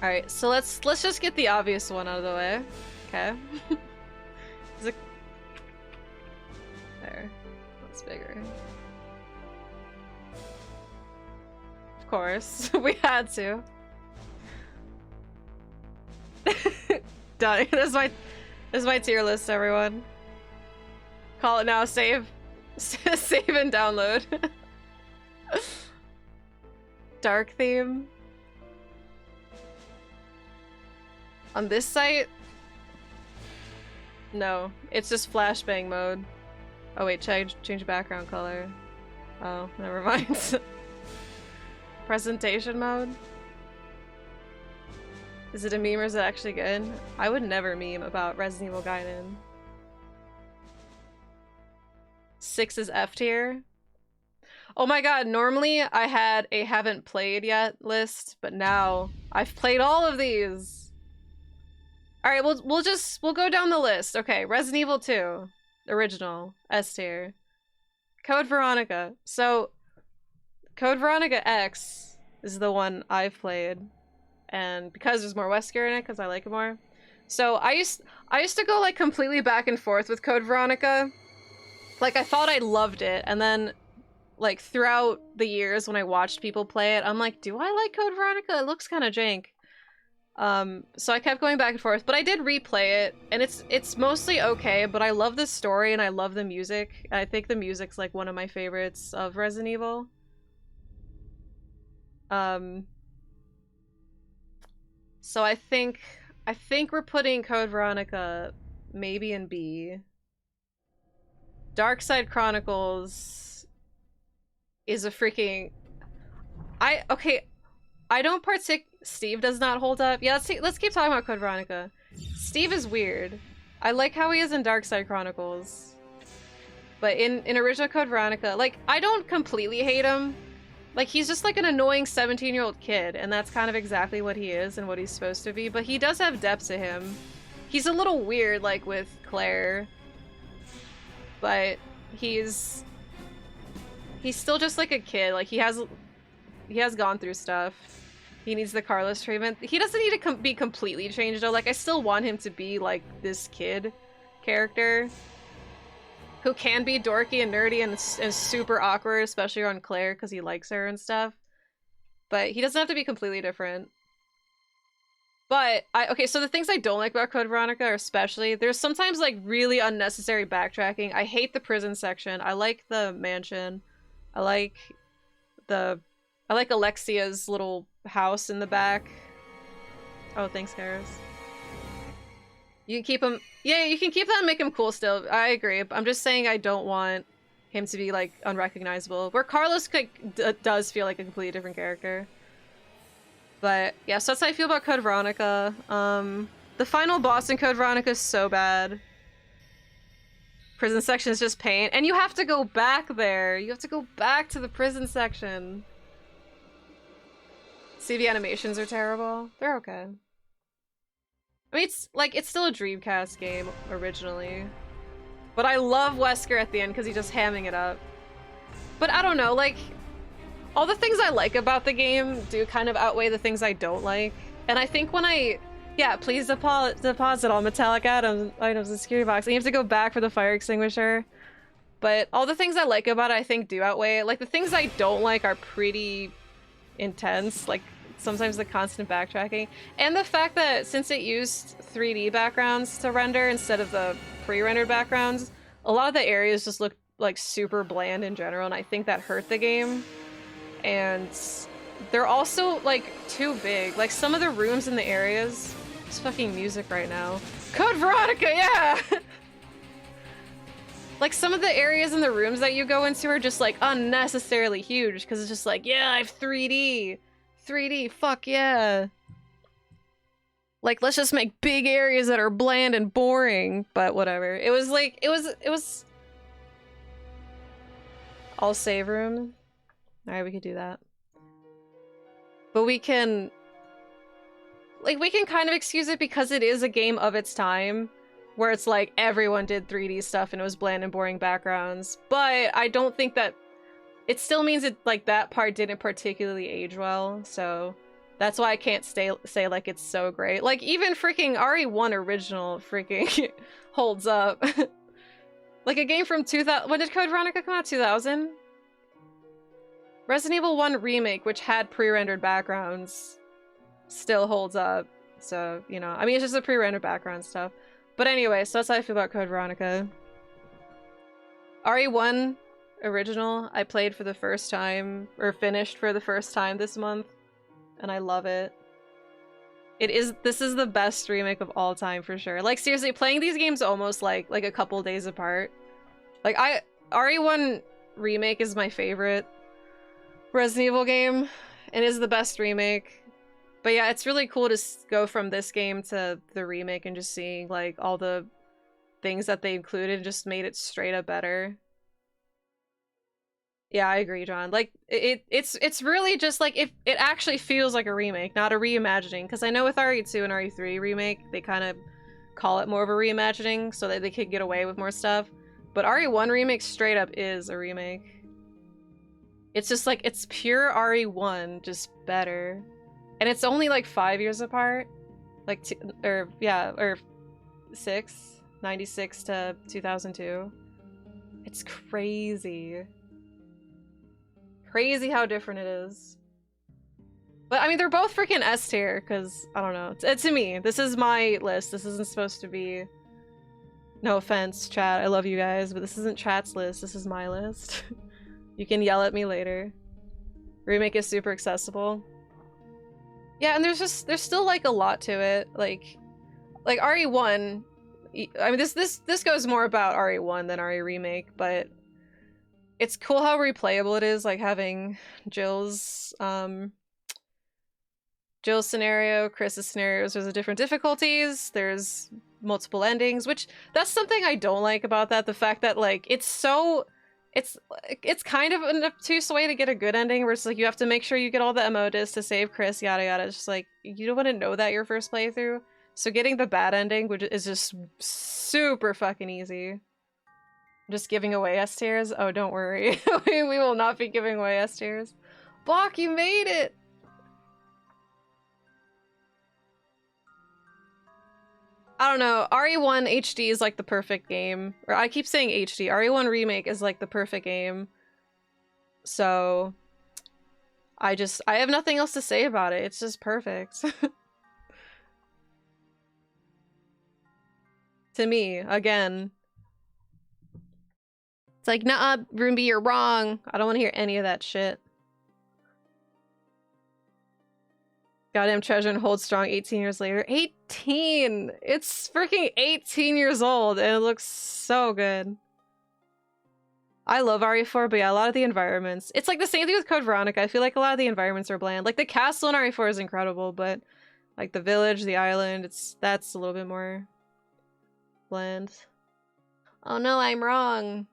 Alright, so let's just get the obvious one out of the way. Okay. Is it... There. That's bigger. Of course. We had to. Done. This is my tier list, everyone. Call it now, save. Save and download. Dark theme. On this site? No, it's just flashbang mode. Oh wait, change background color. Oh, never mind. Presentation mode? Is it a meme or is it actually good? I would never meme about Resident Evil Gaiden. 6 is F tier. Oh my god, normally I had a haven't played yet list, but now I've played all of these. Alright, we'll go down the list. Okay, Resident Evil 2. Original. S tier. Code Veronica. So, Code Veronica X is the one I've played. And because there's more Wesker in it, because I like it more. So, I used to go, like, completely back and forth with Code Veronica. Like, I thought I loved it, and then, like, throughout the years when I watched people play it, I'm like, do I like Code Veronica? It looks kind of jank. So I kept going back and forth, but I did replay it, and it's mostly okay, but I love the story and I love the music. I think the music's like one of my favorites of Resident Evil. So I think we're putting Code Veronica maybe in B. Dark Side Chronicles is a freaking... Okay, I don't Steve does not hold up. Yeah, let's keep talking about Code Veronica. Steve is weird. I like how he is in Dark Side Chronicles. But in original Code Veronica, like, I don't completely hate him. Like, he's just like an annoying 17-year-old kid, and that's kind of exactly what he is and what he's supposed to be, but he does have depth to him. He's a little weird, like, with Claire. But he's still just like a kid. Like, he has gone through stuff. He needs the Carlos treatment. He doesn't need to be completely changed though. Like, I still want him to be like this kid character who can be dorky and nerdy and super awkward, especially around Claire because he likes her and stuff. But he doesn't have to be completely different. But okay, so the things I don't like about Code Veronica are especially there's sometimes like really unnecessary backtracking. I hate the prison section. I like the mansion. I like Alexia's little house in the back. Oh, thanks, Karis. You can keep him... Yeah, you can keep that and make him cool still. I agree. I'm just saying I don't want him to be, like, unrecognizable. Where Carlos does feel like a completely different character. But, yeah, so that's how I feel about Code Veronica. The final boss in Code Veronica is so bad. Prison section is just pain. And you have to go back there. You have to go back to the prison section. See, the animations are terrible. They're okay. I mean, it's still a Dreamcast game, originally. But I love Wesker at the end, because he's just hamming it up. But I don't know, like... all the things I like about the game do kind of outweigh the things I don't like. And I think when yeah, please deposit all metallic items in the security box. And you have to go back for the fire extinguisher. But all the things I like about it, I think, do outweigh it. Like, the things I don't like are pretty intense. Like, sometimes the constant backtracking. And the fact that since it used 3D backgrounds to render instead of the pre-rendered backgrounds, a lot of the areas just look, like, super bland in general. And I think that hurt the game. And they're also, like, too big. Like, some of the rooms in the areas... It's fucking music right now. Code Veronica, yeah! Like, some of the areas in the rooms that you go into are just, like, unnecessarily huge. Because it's just like, yeah, I have 3D. 3D, fuck yeah. Like, let's just make big areas that are bland and boring. But whatever. It was, like, it was... All save room. Alright, we could do that. But we can... like, we can kind of excuse it because it is a game of its time, where it's like, everyone did 3D stuff and it was bland and boring backgrounds. But I don't think that... it still means it, like, that part didn't particularly age well, so... That's why I can't say like it's so great. Like even freaking RE1 original freaking holds up. Like a game from 2000. When did Code Veronica come out? 2000? Resident Evil 1 Remake, which had pre-rendered backgrounds, still holds up. So, you know, I mean, it's just a pre-rendered background stuff. But anyway, so that's how I feel about Code Veronica. RE1 original, I played for the first time, or finished for the first time this month, and I love it. This is the best remake of all time for sure. Like seriously, playing these games almost like a couple days apart. Like RE1 Remake is my favorite Resident Evil game, and is the best remake. But yeah, it's really cool to go from this game to the remake and just seeing like all the things that they included and just made it straight up better. Yeah, I agree, John. Like it's really just like it actually feels like a remake, not a reimagining. Because I know with RE2 and RE3 remake, they kind of call it more of a reimagining so that they could get away with more stuff. But RE1 remake straight up is a remake. It's just like it's pure RE1, just better. And it's only like 5 years apart. Like or 6, 96 to 2002. It's crazy. Crazy how different it is. But I mean, they're both freaking S tier, because, I don't know. To me, this is my list. This isn't supposed to be... No offense, chat. I love you guys, but this isn't chat's list. This is my list. You can yell at me later. Remake is super accessible. Yeah, and there's still, like, a lot to it. Like RE1... I mean, this goes more about RE1 than RE Remake, but... It's cool how replayable it is, like having Jill's scenario, Chris's scenarios. There's different difficulties. There's multiple endings, which that's something I don't like about that. The fact that like it's kind of an obtuse way to get a good ending, where it's like you have to make sure you get all the emotes to save Chris, yada yada. It's just like you don't want to know that your first playthrough. So getting the bad ending, which is just super fucking easy. Just giving away S tiers? Oh, don't worry. we will not be giving away S tiers. Block, you made it! I don't know. RE1 HD is like the perfect game. Or I keep saying HD. RE1 Remake is like the perfect game. So... I have nothing else to say about it. It's just perfect. To me, again. It's like, nah, Roomby, you're wrong. I don't want to hear any of that shit. Goddamn treasure and hold strong 18 years later. 18! It's freaking 18 years old and it looks so good. I love RE4, but yeah, a lot of the environments. It's like the same thing with Code Veronica. I feel like a lot of the environments are bland. Like the castle in RE4 is incredible, but like the village, the island, that's a little bit more bland. Oh no, I'm wrong.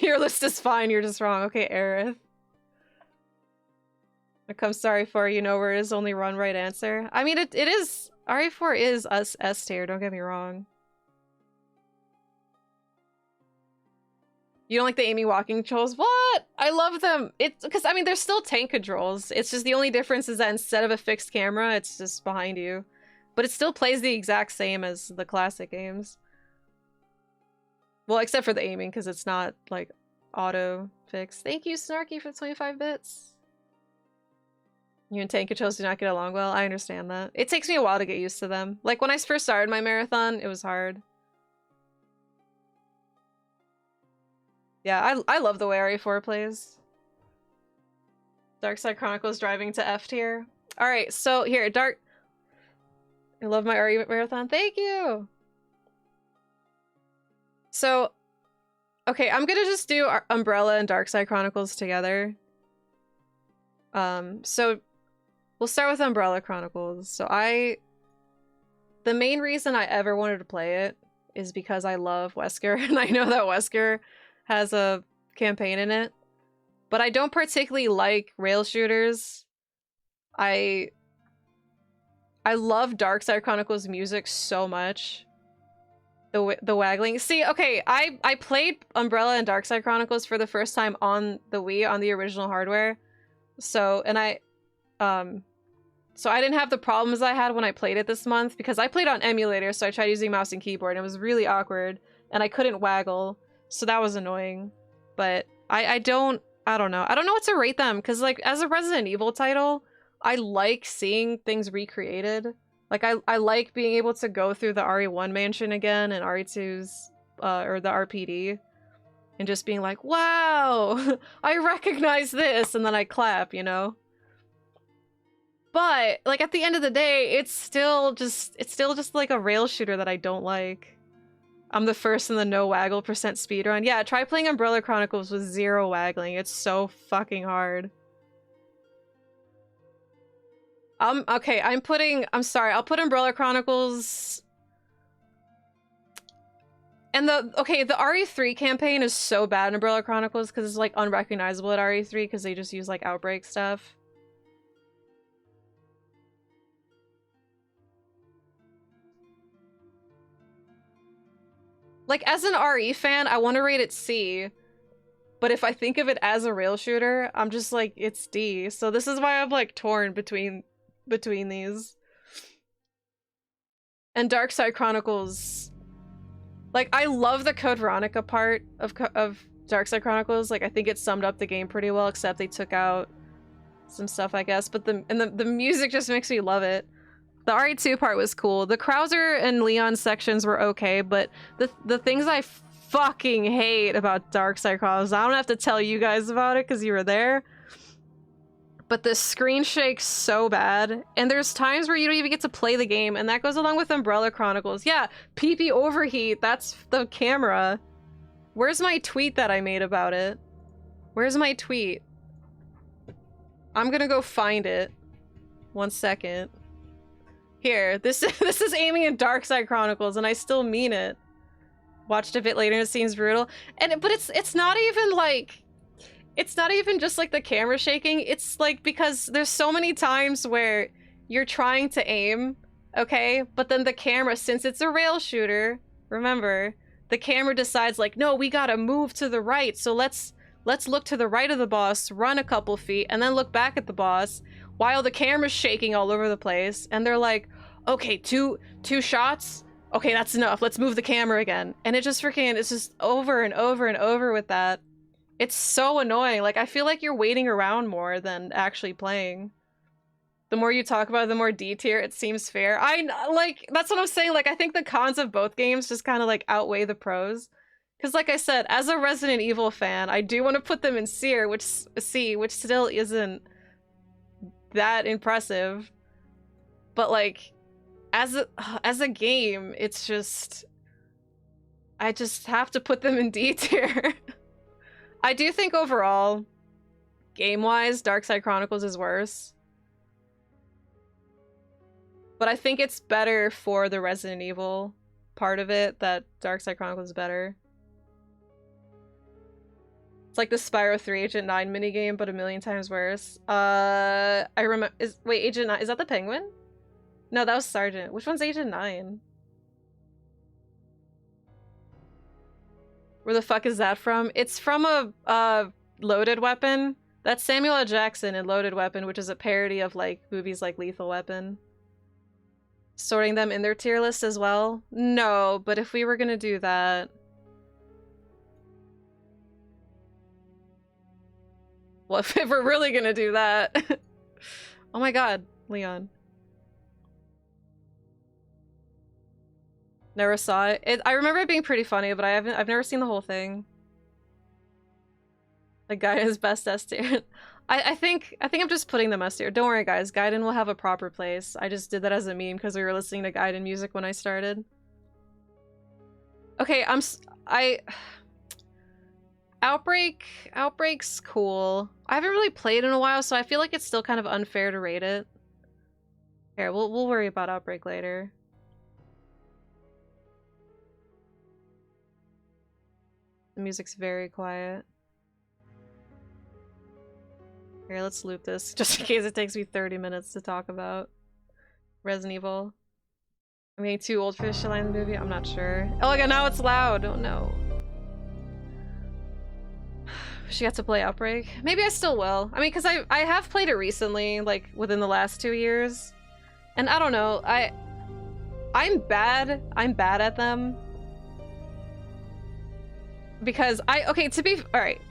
Your list is fine, you're just wrong. Okay, Aerith. When it comes to RE4, you know where it is only one right answer. I mean, it is... RE4 is S tier, don't get me wrong. You don't like the aiming walking controls? What? I love them! It's because, I mean, they're still tank controls. It's just the only difference is that instead of a fixed camera, it's just behind you. But it still plays the exact same as the classic games. Well, except for the aiming, because it's not, like, auto-fixed. Thank you, Snarky, for 25 bits. You and tank controls do not get along well. I understand that. It takes me a while to get used to them. Like, when I first started my marathon, it was hard. Yeah, I love the way RE4 plays. Darkside Chronicles driving to F tier. Alright, so here, I love my RE marathon. Thank you! So, okay, I'm gonna just do Umbrella and Darkside Chronicles together. So we'll start with Umbrella Chronicles. So the main reason I ever wanted to play it is because I love Wesker, and I know that Wesker has a campaign in it. But I don't particularly like rail shooters. I love Darkside Chronicles music so much. The waggling. See, okay, I played Umbrella and Darkside Chronicles for the first time on the Wii, on the original hardware. So, and so I didn't have the problems I had when I played it this month, because I played on emulator, so I tried using mouse and keyboard, and it was really awkward, and I couldn't waggle, so that was annoying. But I don't know. I don't know what to rate them, because, like, as a Resident Evil title, I like seeing things recreated. Like, I like being able to go through the RE1 mansion again and RE2's, or the RPD, and just being like, wow, I recognize this, and then I clap, you know? But, like, at the end of the day, it's still just like a rail shooter that I don't like. I'm the first in the no waggle % speedrun. Yeah, try playing Umbrella Chronicles with 0 waggling. It's so fucking hard. Okay, I'm sorry, I'll put Umbrella Chronicles... And the RE3 campaign is so bad in Umbrella Chronicles because it's, like, unrecognizable at RE3 because they just use, like, Outbreak stuff. Like, as an RE fan, I want to rate it C. But if I think of it as a rail shooter, I'm just like, it's D. So this is why I'm, like, torn between these. And Darkside Chronicles... Like, I love the Code Veronica part of Darkside Chronicles. Like, I think it summed up the game pretty well, except they took out some stuff, I guess. But the music just makes me love it. The RE2 part was cool. The Krauser and Leon sections were okay, but the things I fucking hate about Darkside Chronicles, I don't have to tell you guys about it because you were there, but the screen shakes so bad, and there's times where you don't even get to play the game, and that goes along with Umbrella Chronicles. Yeah, PP overheat, that's the camera. Where's my tweet that I made about it? Where's my tweet? I'm gonna go find it. 1 second. Here, this is aiming at Darkside Chronicles, and I still mean it. Watched a bit later, and it seems brutal. But it's not even like... It's not even just like the camera shaking, it's like because there's so many times where you're trying to aim, okay? But then the camera, since it's a rail shooter, remember, the camera decides like, no, we gotta move to the right, so let's look to the right of the boss, run a couple feet, and then look back at the boss, while the camera's shaking all over the place, and they're like, okay, two shots? Okay, that's enough, let's move the camera again. And it just freaking, it's just over and over and over with that. It's so annoying. Like, I feel like you're waiting around more than actually playing. The more you talk about it, the more D tier it seems fair. Like, that's what I'm saying. Like, I think the cons of both games just kind of, like, outweigh the pros. Because, like I said, as a Resident Evil fan, I do want to put them in C, which still isn't that impressive. But, like, as a game, it's just... I just have to put them in D tier. I do think overall, game-wise, Darkside Chronicles is worse. But I think it's better for the Resident Evil part of it that Darkside Chronicles is better. It's like the Spyro 3 Agent 9 minigame, but a million times worse. I remember- wait, Agent 9, is that the Penguin? No, that was Sergeant. Which one's Agent 9? Where the fuck is that from? It's from a Loaded Weapon. That's Samuel L. Jackson in Loaded Weapon, which is a parody of, like, movies like Lethal Weapon. Sorting them in their tier list as well? No, but if we were gonna do that... Well, if we're really gonna do that... Oh my god, Leon. Never saw it. I remember it being pretty funny, but I've never seen the whole thing. The guy is best S tier. I think I'm just putting them S tier. Don't worry, guys. Gaiden will have a proper place. I just did that as a meme because we were listening to Gaiden music when I started. Okay, Outbreak's cool. I haven't really played in a while, so I feel like it's still kind of unfair to rate it. Here, we'll worry about Outbreak later. The music's very quiet. Here, let's loop this, just in case it takes me 30 minutes to talk about Resident Evil. I'm getting too old for this shit line in the movie? I'm not sure. Oh my god, now it's loud! Oh no. She got to play Outbreak. Maybe I still will. I mean, because I have played it recently, like within the last 2 years. And I don't know, I'm bad at them. Because okay, alright.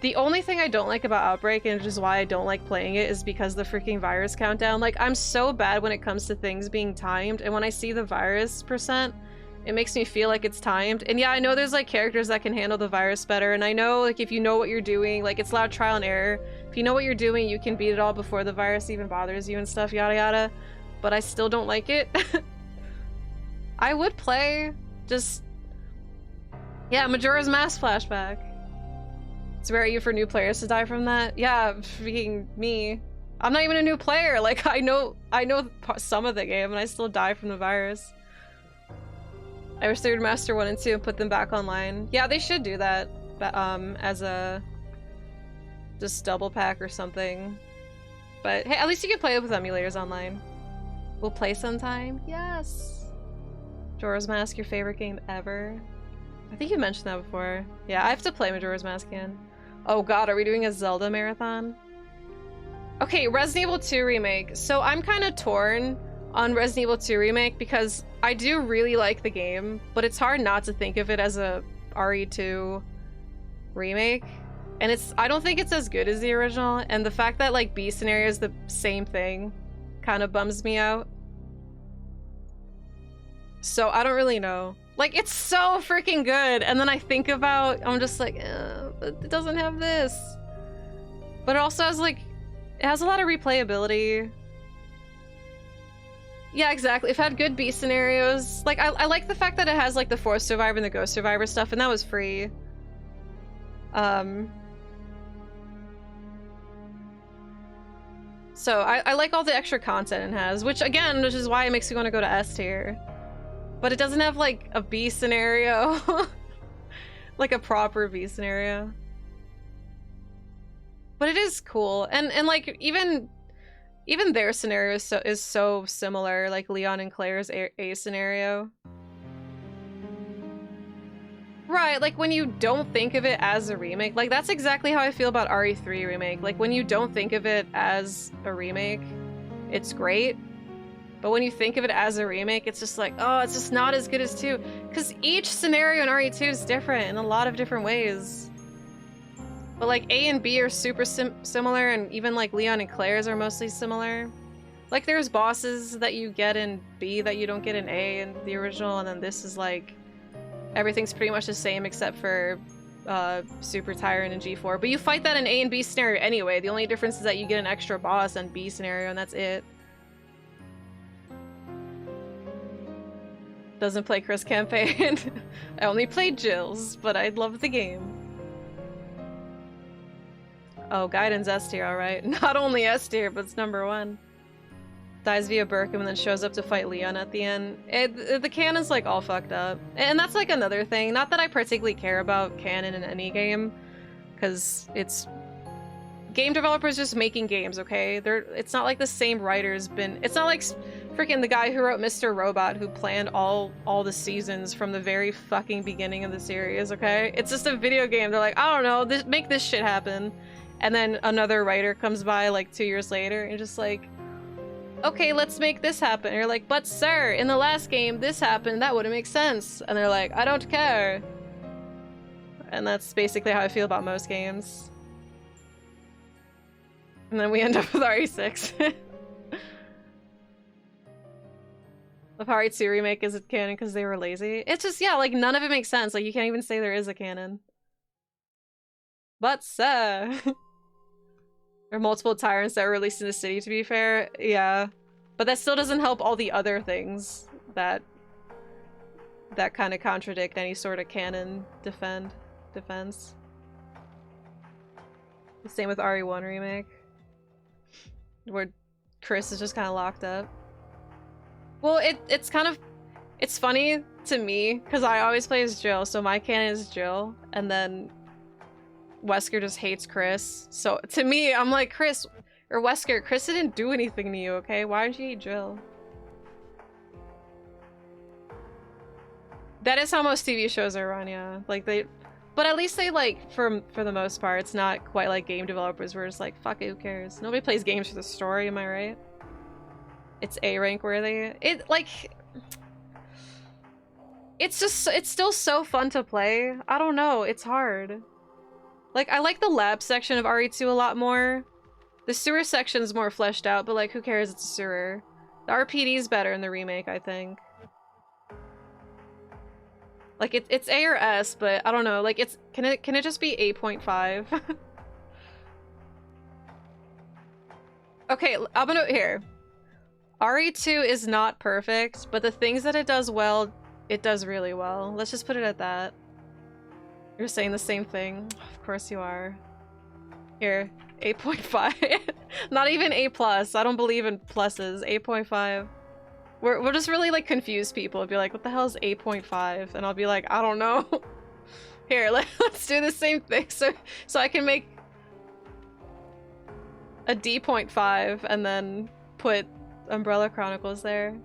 The only thing I don't like about Outbreak, and which is why I don't like playing it, is because the freaking virus countdown. Like, I'm so bad when it comes to things being timed, and when I see the virus percent, it makes me feel like it's timed. And yeah, I know there's like characters that can handle the virus better, and I know like if you know what you're doing, like it's loud trial and error. If you know what you're doing, you can beat it all before the virus even bothers you and stuff, yada yada. But I still don't like it. I would play, just... Yeah, Majora's Mask flashback. It's rare you for new players to die from that. Yeah, freaking me. I'm not even a new player. Like, I know some of the game, and I still die from the virus. I wish they would master 1 and 2 and put them back online. Yeah, they should do that. As a just double pack or something. But hey, at least you can play it with emulators online. We'll play sometime. Yes. Majora's Mask, your favorite game ever? I think you mentioned that before. Yeah, I have to play Majora's Mask again. Oh god, are we doing a Zelda marathon? Okay, Resident Evil 2 Remake. So I'm kind of torn on Resident Evil 2 Remake because I do really like the game, but it's hard not to think of it as a RE2 remake. And I don't think it's as good as the original, and the fact that like B scenario is the same thing kind of bums me out. So I don't really know. Like, it's so freaking good, and then I think about, I'm just like, it doesn't have this. But it also has like, it has a lot of replayability. Yeah, exactly. It had good B scenarios. Like, I like the fact that it has like the Forced Survivor and the Ghost Survivor stuff, and that was free. So I like all the extra content it has, which is why it makes me want to go to S tier. But it doesn't have like a B scenario. Like a proper B scenario. But it is cool. And like even their scenario is so similar, like Leon and Claire's A scenario. Right, like when you don't think of it as a remake, like that's exactly how I feel about RE3 Remake. Like when you don't think of it as a remake, it's great. But when you think of it as a remake, it's just like, oh, it's just not as good as 2. Because each scenario in RE2 is different in a lot of different ways. But like A and B are super similar, and even like Leon and Claire's are mostly similar. Like there's bosses that you get in B that you don't get in A in the original, and then this is like, everything's pretty much the same except for Super Tyrant and G4. But you fight that in A and B scenario anyway. The only difference is that you get an extra boss in B scenario, and that's it. Doesn't play Chris campaign. I only played Jill's, but I love the game. Oh, Gaiden's S tier, alright. Not only S tier, but it's #1. Dies via Burkham and then shows up to fight Leon at the end. The canon's like all fucked up. And that's like another thing. Not that I particularly care about canon in any game, because it's game developers just making games, okay? It's not like the same writer's been... It's not like freaking the guy who wrote Mr. Robot who planned all the seasons from the very fucking beginning of the series, okay? It's just a video game. They're like, I don't know, make this shit happen. And then another writer comes by like 2 years later and just like, okay, let's make this happen. And you're like, but sir, in the last game, this happened. That wouldn't make sense. And they're like, I don't care. And that's basically how I feel about most games. And then we end up with RE6. The RE2 remake isn't canon because they were lazy. It's just, yeah, like none of it makes sense. Like you can't even say there is a canon. But sir. There are multiple tyrants that were released in the city, to be fair. Yeah. But that still doesn't help all the other things that kind of contradict any sort of canon defense. The same with RE1 remake. Where Chris is just kind of locked up. Well, it's funny to me, because I always play as Jill, so my canon is Jill, and then Wesker just hates Chris. So to me, I'm like, Chris didn't do anything to you, okay? Why did you hate Jill? That is how most TV shows are run, yeah. Like But at least they, like, for the most part, it's not quite like game developers where it's like, fuck it, who cares? Nobody plays games for the story, am I right? It's A rank worthy. It, like... It's just, it's still so fun to play. I don't know, it's hard. Like, I like the lab section of RE2 a lot more. The sewer section's more fleshed out, but like, who cares, it's a sewer. The RPD's better in the remake, I think. Like, it's A or S, but I don't know, like, it's, can it just be 8.5? Okay, I'm gonna, here. RE2 is not perfect, but the things that it does well, it does really well. Let's just put it at that. You're saying the same thing. Of course you are. Here, 8.5. Not even A+. I don't believe in pluses. 8.5. We'll just really, like, confuse people. Be like, what the hell is 8.5? And I'll be like, I don't know. Here, let's do the same thing so I can make a D.5 and then put Umbrella Chronicles there.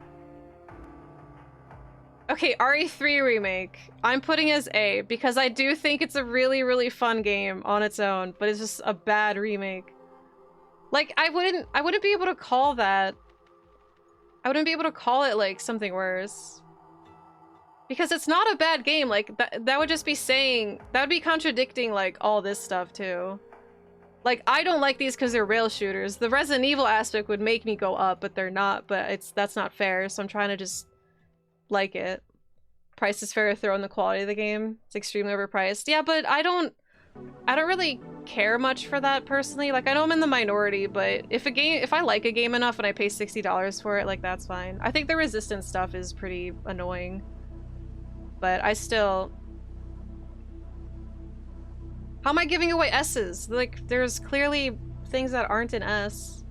Okay, RE3 Remake. I'm putting as A because I do think it's a really, really fun game on its own, but it's just a bad remake. Like, I wouldn't be able to call that. I wouldn't be able to call it, like, something worse. Because it's not a bad game, like, that would just be saying, that would be contradicting, like, all this stuff, too. Like, I don't like these because they're rail shooters. The Resident Evil aspect would make me go up, but they're not, but that's not fair, so I'm trying to just like it. Price is fair to throw in the quality of the game. It's extremely overpriced. Yeah, but I don't really care much for that personally. Like, I know I'm in the minority, but if I like a game enough and I pay $60 for it, like, that's fine. I think the resistance stuff is pretty annoying. But I still... How am I giving away S's? Like, there's clearly things that aren't an S.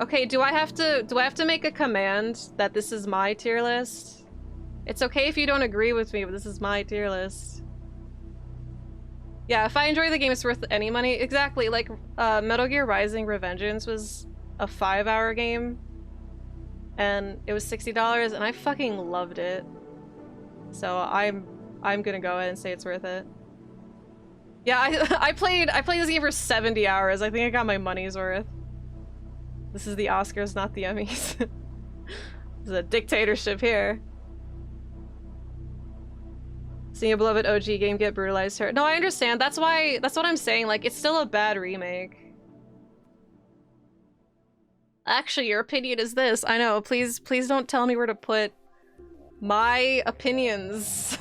Okay, do I have to make a command that this is my tier list? It's okay if you don't agree with me, but this is my tier list. Yeah, if I enjoy the game, it's worth any money. Exactly, like, Metal Gear Rising Revengeance was a 5-hour game. And it was $60, and I fucking loved it. So I'm gonna go ahead and say it's worth it. Yeah, I played this game for 70 hours. I think I got my money's worth. This is the Oscars, not the Emmys. There's a dictatorship here. Seeing a beloved OG game get brutalized her. No, I understand. That's what I'm saying. Like, it's still a bad remake. Actually, your opinion is this. I know. Please don't tell me where to put my opinions.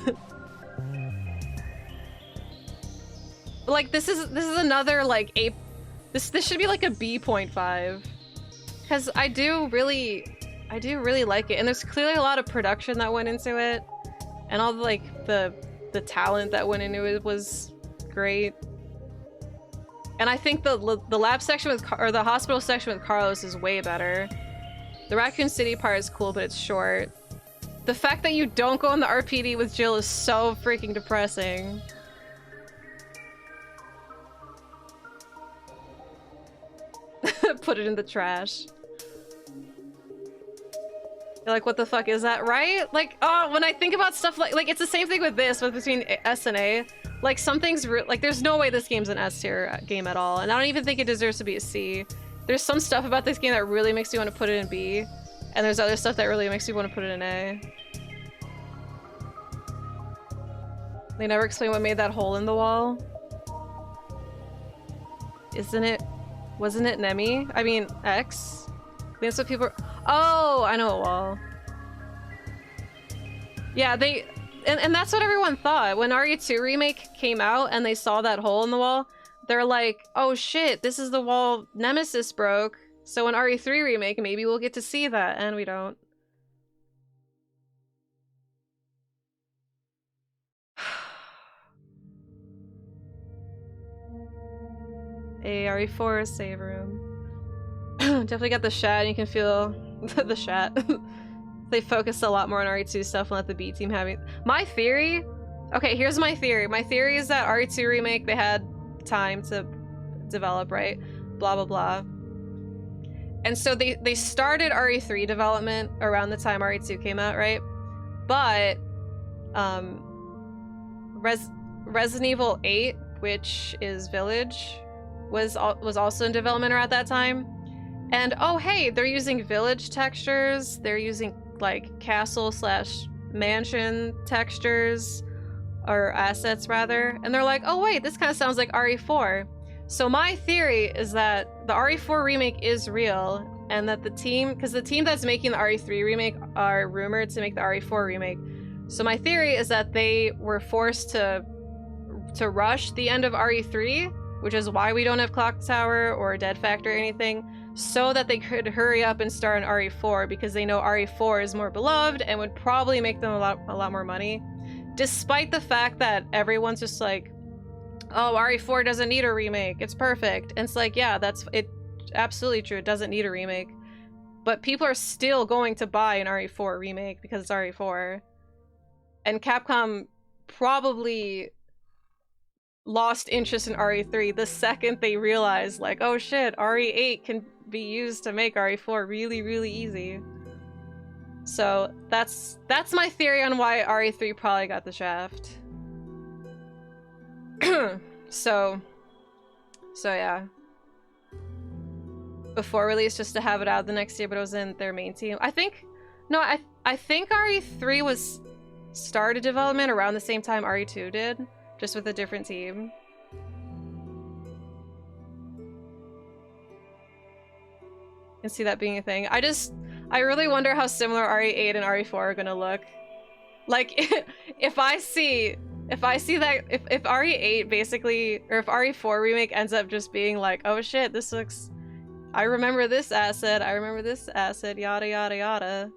Like, this is another, like, this should be like a B.5. Because I do really like it, and there's clearly a lot of production that went into it, and all the, like, the talent that went into it was great. And I think the lab section or the hospital section with Carlos is way better. The Raccoon City part is cool, but it's short. The fact that you don't go in the RPD with Jill is so freaking depressing. Put it in the trash. You're like, what the fuck is that, right? Like, oh, when I think about stuff like it's the same thing with this, but between S and A. Like, some things, like, there's no way this game's an S tier game at all, and I don't even think it deserves to be a C. There's some stuff about this game that really makes you want to put it in B, and there's other stuff that really makes you want to put it in A. They never explain what made that hole in the wall. Wasn't it Nemi? I mean, X? I think that's what people are— oh, I know a wall. Yeah, and that's what everyone thought. When RE2 Remake came out and they saw that hole in the wall, they're like, oh shit, this is the wall Nemesis broke. So in RE3 Remake, maybe we'll get to see that, and we don't. A RE4 save room. Definitely got the shat, you can feel the shat. They focus a lot more on RE2 stuff and let the B team have it. My theory? Okay, here's my theory. My theory is that RE2 Remake, they had time to develop, right? Blah, blah, blah. And so they started RE3 development around the time RE2 came out, right? But Um, Resident Evil 8, which is Village, was also in development around that time. And oh hey, they're using village textures, they're using like castle slash mansion textures, or assets rather, and they're like, oh wait, this kind of sounds like RE4. So my theory is that the RE4 remake is real, and that the team, because the team that's making the RE3 remake are rumored to make the RE4 remake. So my theory is that they were forced to rush the end of RE3, which is why we don't have Clock Tower or Dead Factor or anything, so that they could hurry up and start on RE4, because they know RE4 is more beloved and would probably make them a lot more money. Despite the fact that everyone's just like, oh, RE4 doesn't need a remake, it's perfect. And it's like, yeah, that's it, absolutely true, it doesn't need a remake. But people are still going to buy an RE4 remake because it's RE4. And Capcom probably lost interest in RE3 the second they realized, like, oh shit, RE8 can be used to make RE4 really, really easy. So that's my theory on why RE3 probably got the shaft. so yeah. Before release, just to have it out the next year, but it was in their main team. I think RE3 was started development around the same time RE2 did, just with a different team. I can see that being a thing. I really wonder how similar RE8 and RE4 are gonna look. Like, if I see that, if RE8 basically, or if RE4 remake ends up just being like, oh shit, this looks, I remember this asset, yada yada yada,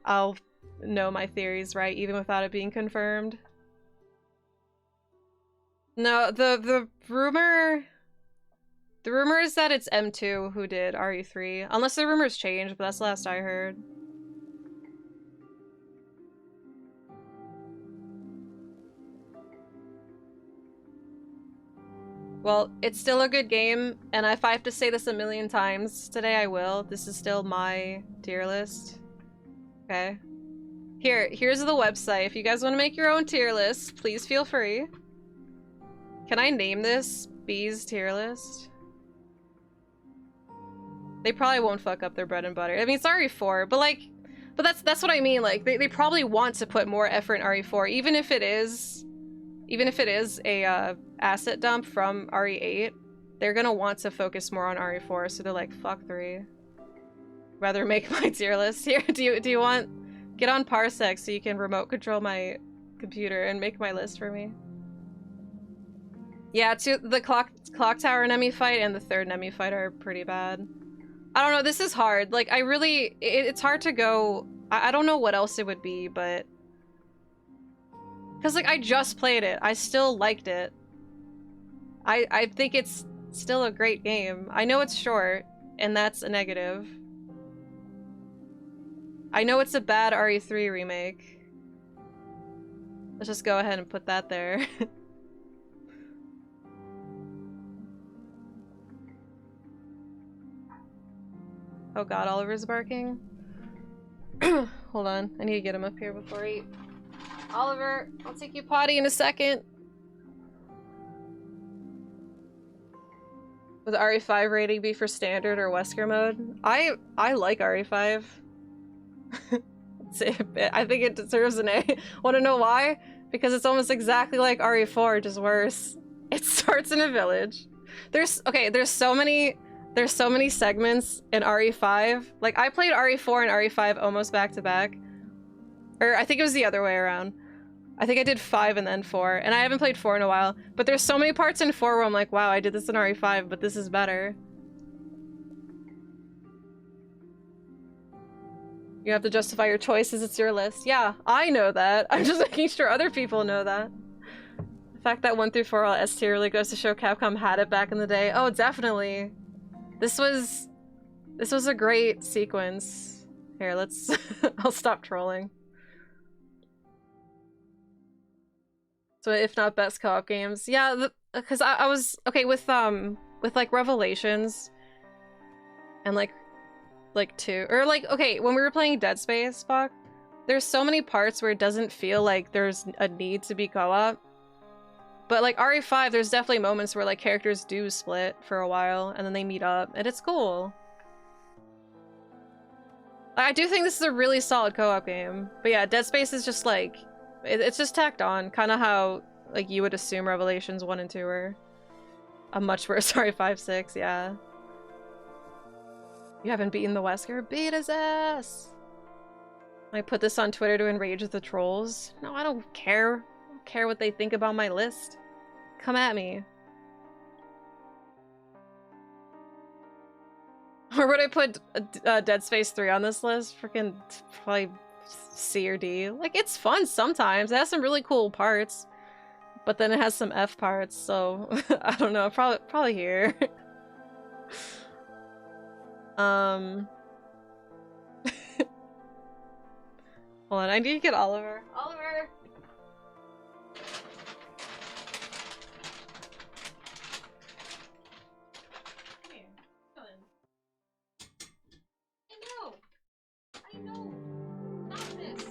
I'll know my theories right, even without it being confirmed. No, the rumor is that it's M2 who did RE3, unless the rumors changed, but that's the last I heard. Well, it's still a good game, and if I have to say this a million times today, I will. This is still my tier list. Okay. Here's the website. If you guys want to make your own tier list, please feel free. Can I name this B's tier list? They probably won't fuck up their bread and butter. I mean, it's RE4, but that's what I mean. Like, they probably want to put more effort in RE4, even if it is a asset dump from RE8. They're gonna want to focus more on RE4, so they're like, fuck 3. Rather make my tier list here. Do you want, get on Parsec so you can remote control my computer and make my list for me? Yeah, the clock tower enemy fight and the third enemy fight are pretty bad. I don't know, this is hard. Like, it's hard to go, I don't know what else it would be, but because, like, I just played it. I still liked it. I think it's still a great game. I know it's short, and that's a negative. I know it's a bad RE3 remake. Let's just go ahead and put that there. Oh god, Oliver's barking. Hold on, I need to get him up here before I eat. Oliver, I'll take you potty in a second. Would the RE5 rating be for standard or Wesker mode? I like RE5. I think it deserves an A. Want to know why? Because it's almost exactly like RE4, just worse. It starts in a village. There's so many segments in RE5. Like, I played RE4 and RE5 almost back to back. Or I think it was the other way around. I think I did 5 and then 4, and I haven't played 4 in a while. But there's so many parts in 4 where I'm like, wow, I did this in RE5, but this is better. You have to justify your choices, it's your list. Yeah, I know that. I'm just making sure other people know that. The fact that 1 through 4 are S tier really goes to show Capcom had it back in the day. Oh, definitely. This was a great sequence. Here, let's I'll stop trolling. So if not best co-op games, yeah, because I was okay with like Revelations and like 2, or like, okay, when we were playing Dead Space, Buck, there's so many parts where it doesn't feel like there's a need to be co-op. But like RE5, there's definitely moments where like characters do split for a while and then they meet up and it's cool. I do think this is a really solid co-op game. But yeah, Dead Space is just like, it's just tacked on, kind of how like you would assume Revelations 1 and 2 were. A much worse RE5, 6, yeah. You haven't beaten the Wesker? Beat his ass! I put this on Twitter to enrage the trolls. No, I don't care. I don't care what they think about my list. Come at me. Or would I put Dead Space 3 on this list? Freaking probably C or D. Like, it's fun sometimes. It has some really cool parts. But then it has some F parts, so I don't know. Probably here. Hold on, I need to get Oliver. Oliver! Come here. Come on. I know! Stop this!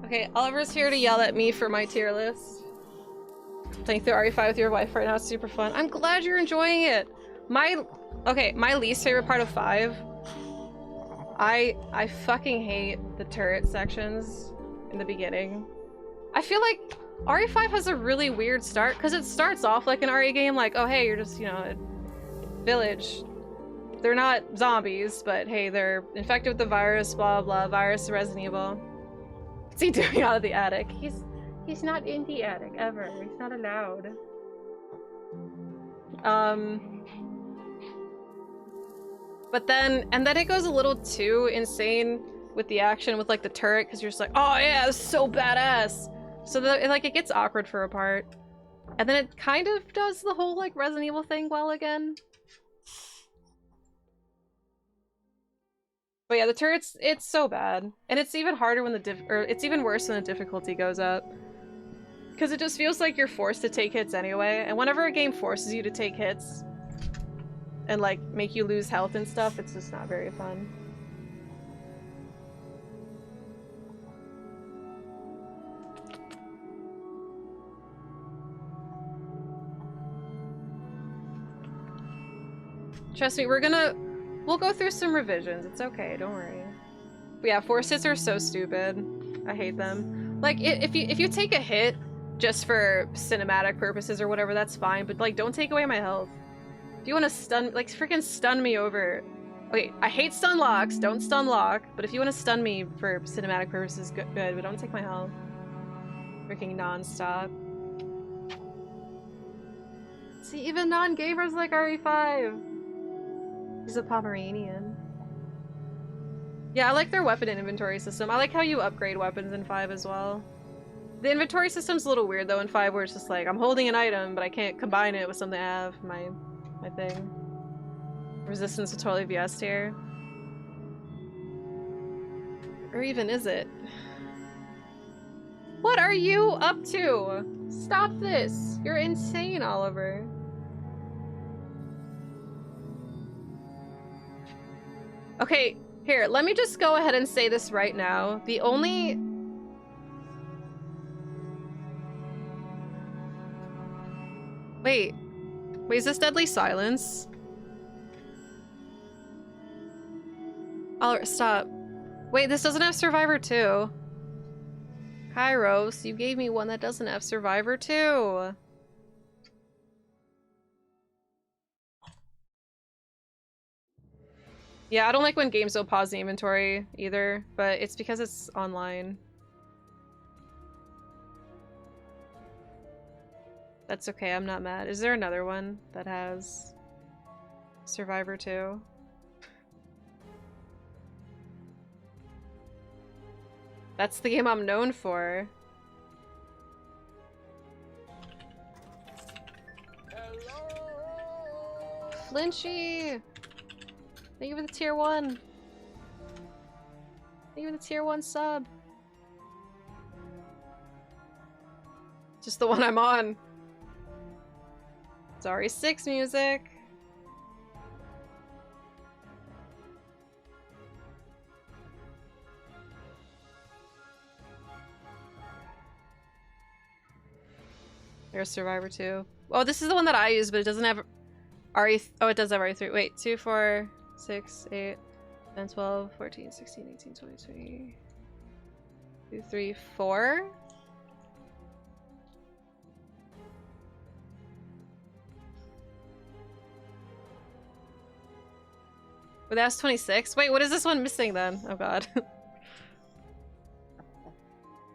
Okay, Oliver's here to yell at me for my tier list. Playing through RE5 with your wife right now, it's super fun. I'm glad you're enjoying it! My least favorite part of 5, I fucking hate the turret sections in the beginning. I feel like RE5 has a really weird start, because it starts off like an RE game, like, oh hey, you're just, you know, a village. They're not zombies, but hey, they're infected with the virus, blah blah, virus Resident Evil. What's he doing out of the attic? He's not in the attic, ever. He's not allowed. But then, and then it goes a little too insane with the action with like the turret, because you're just like, oh yeah, this is so badass. So like it gets awkward for a part. And then it kind of does the whole like Resident Evil thing well again. But yeah, the turrets, it's so bad. And it's even harder when it's even worse when the difficulty goes up. Because it just feels like you're forced to take hits anyway. And whenever a game forces you to take hits and like make you lose health and stuff, it's just not very fun. Trust me, we'll go through some revisions. It's okay, don't worry. But yeah, force hits are so stupid. I hate them. Like, if you take a hit just for cinematic purposes or whatever, that's fine, but like, don't take away my health. If you want to stun, like, freaking stun me over... Okay, I hate stun locks, don't stun lock, but if you want to stun me for cinematic purposes, good, but don't take my health. Freaking non-stop. See, even non-gamers like RE5! He's a Pomeranian. Yeah, I like their weapon and inventory system. I like how you upgrade weapons in 5 as well. The inventory system's a little weird though in 5, where it's just like, I'm holding an item, but I can't combine it with something I have, my thing. Resistance to totally VS tier. Or even is it? What are you up to? Stop this! You're insane, Oliver. Okay, here, let me just go ahead and say this right now. The only... Wait, is this Deadly Silence? Oliver, stop. Wait, this doesn't have Survivor 2. Kairos, you gave me one that doesn't have Survivor 2. Yeah, I don't like when games don't pause the inventory either, but it's because it's online. That's okay, I'm not mad. Is there another one that has Survivor 2? That's the game I'm known for. Hello! Flinchy! Thank you for the tier 1. Thank you for the tier 1 sub. Just the one I'm on. Sorry, 6 music. There's Survivor 2. Oh, this is the one that I use, but it doesn't have RE. Oh, it does have RE3. Wait, 2, 4, 6, 8, 10, 12, 14, 16, 18, 20, 20. 2, 3, 4. But that's 26. Wait, what is this one missing then? Oh god.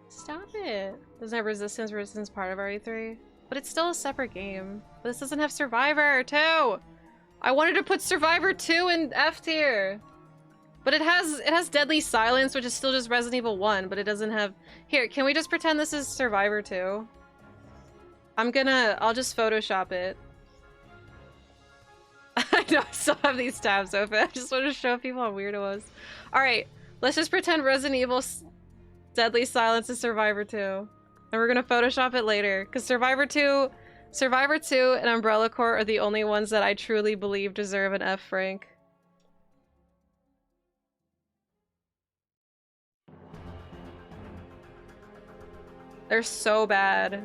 Stop it. Doesn't have resistance. Resistance part of RE3. But it's still a separate game. But this doesn't have Survivor 2! I wanted to put Survivor 2 in F tier! But it has Deadly Silence, which is still just Resident Evil 1, but it doesn't have... Here, can we just pretend this is Survivor 2? I'll just Photoshop it. I know, I still have these tabs open. I just want to show people how weird it was. Alright, let's just pretend Resident Evil Deadly Silence is Survivor 2. And we're gonna Photoshop it later. Because Survivor 2 and Umbrella Corps are the only ones that I truly believe deserve an F rank. They're so bad.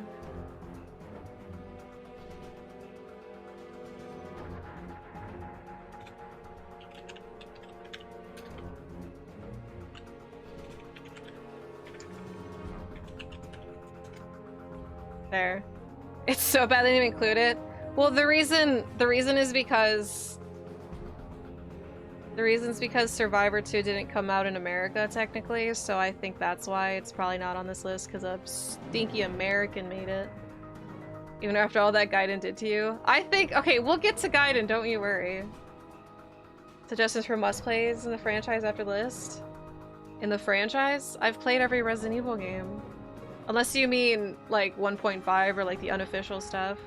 There. It's so bad they didn't include it. Well, the reason is because Survivor 2 didn't come out in America technically, so I think that's why it's probably not on this list, because a stinky American made it. Even after all that Gaiden did to you. I think, okay, we'll get to Gaiden, don't you worry. Suggestions for must-plays in the franchise after list? In the franchise? I've played every Resident Evil game. Unless you mean, like, 1.5 or, like, the unofficial stuff.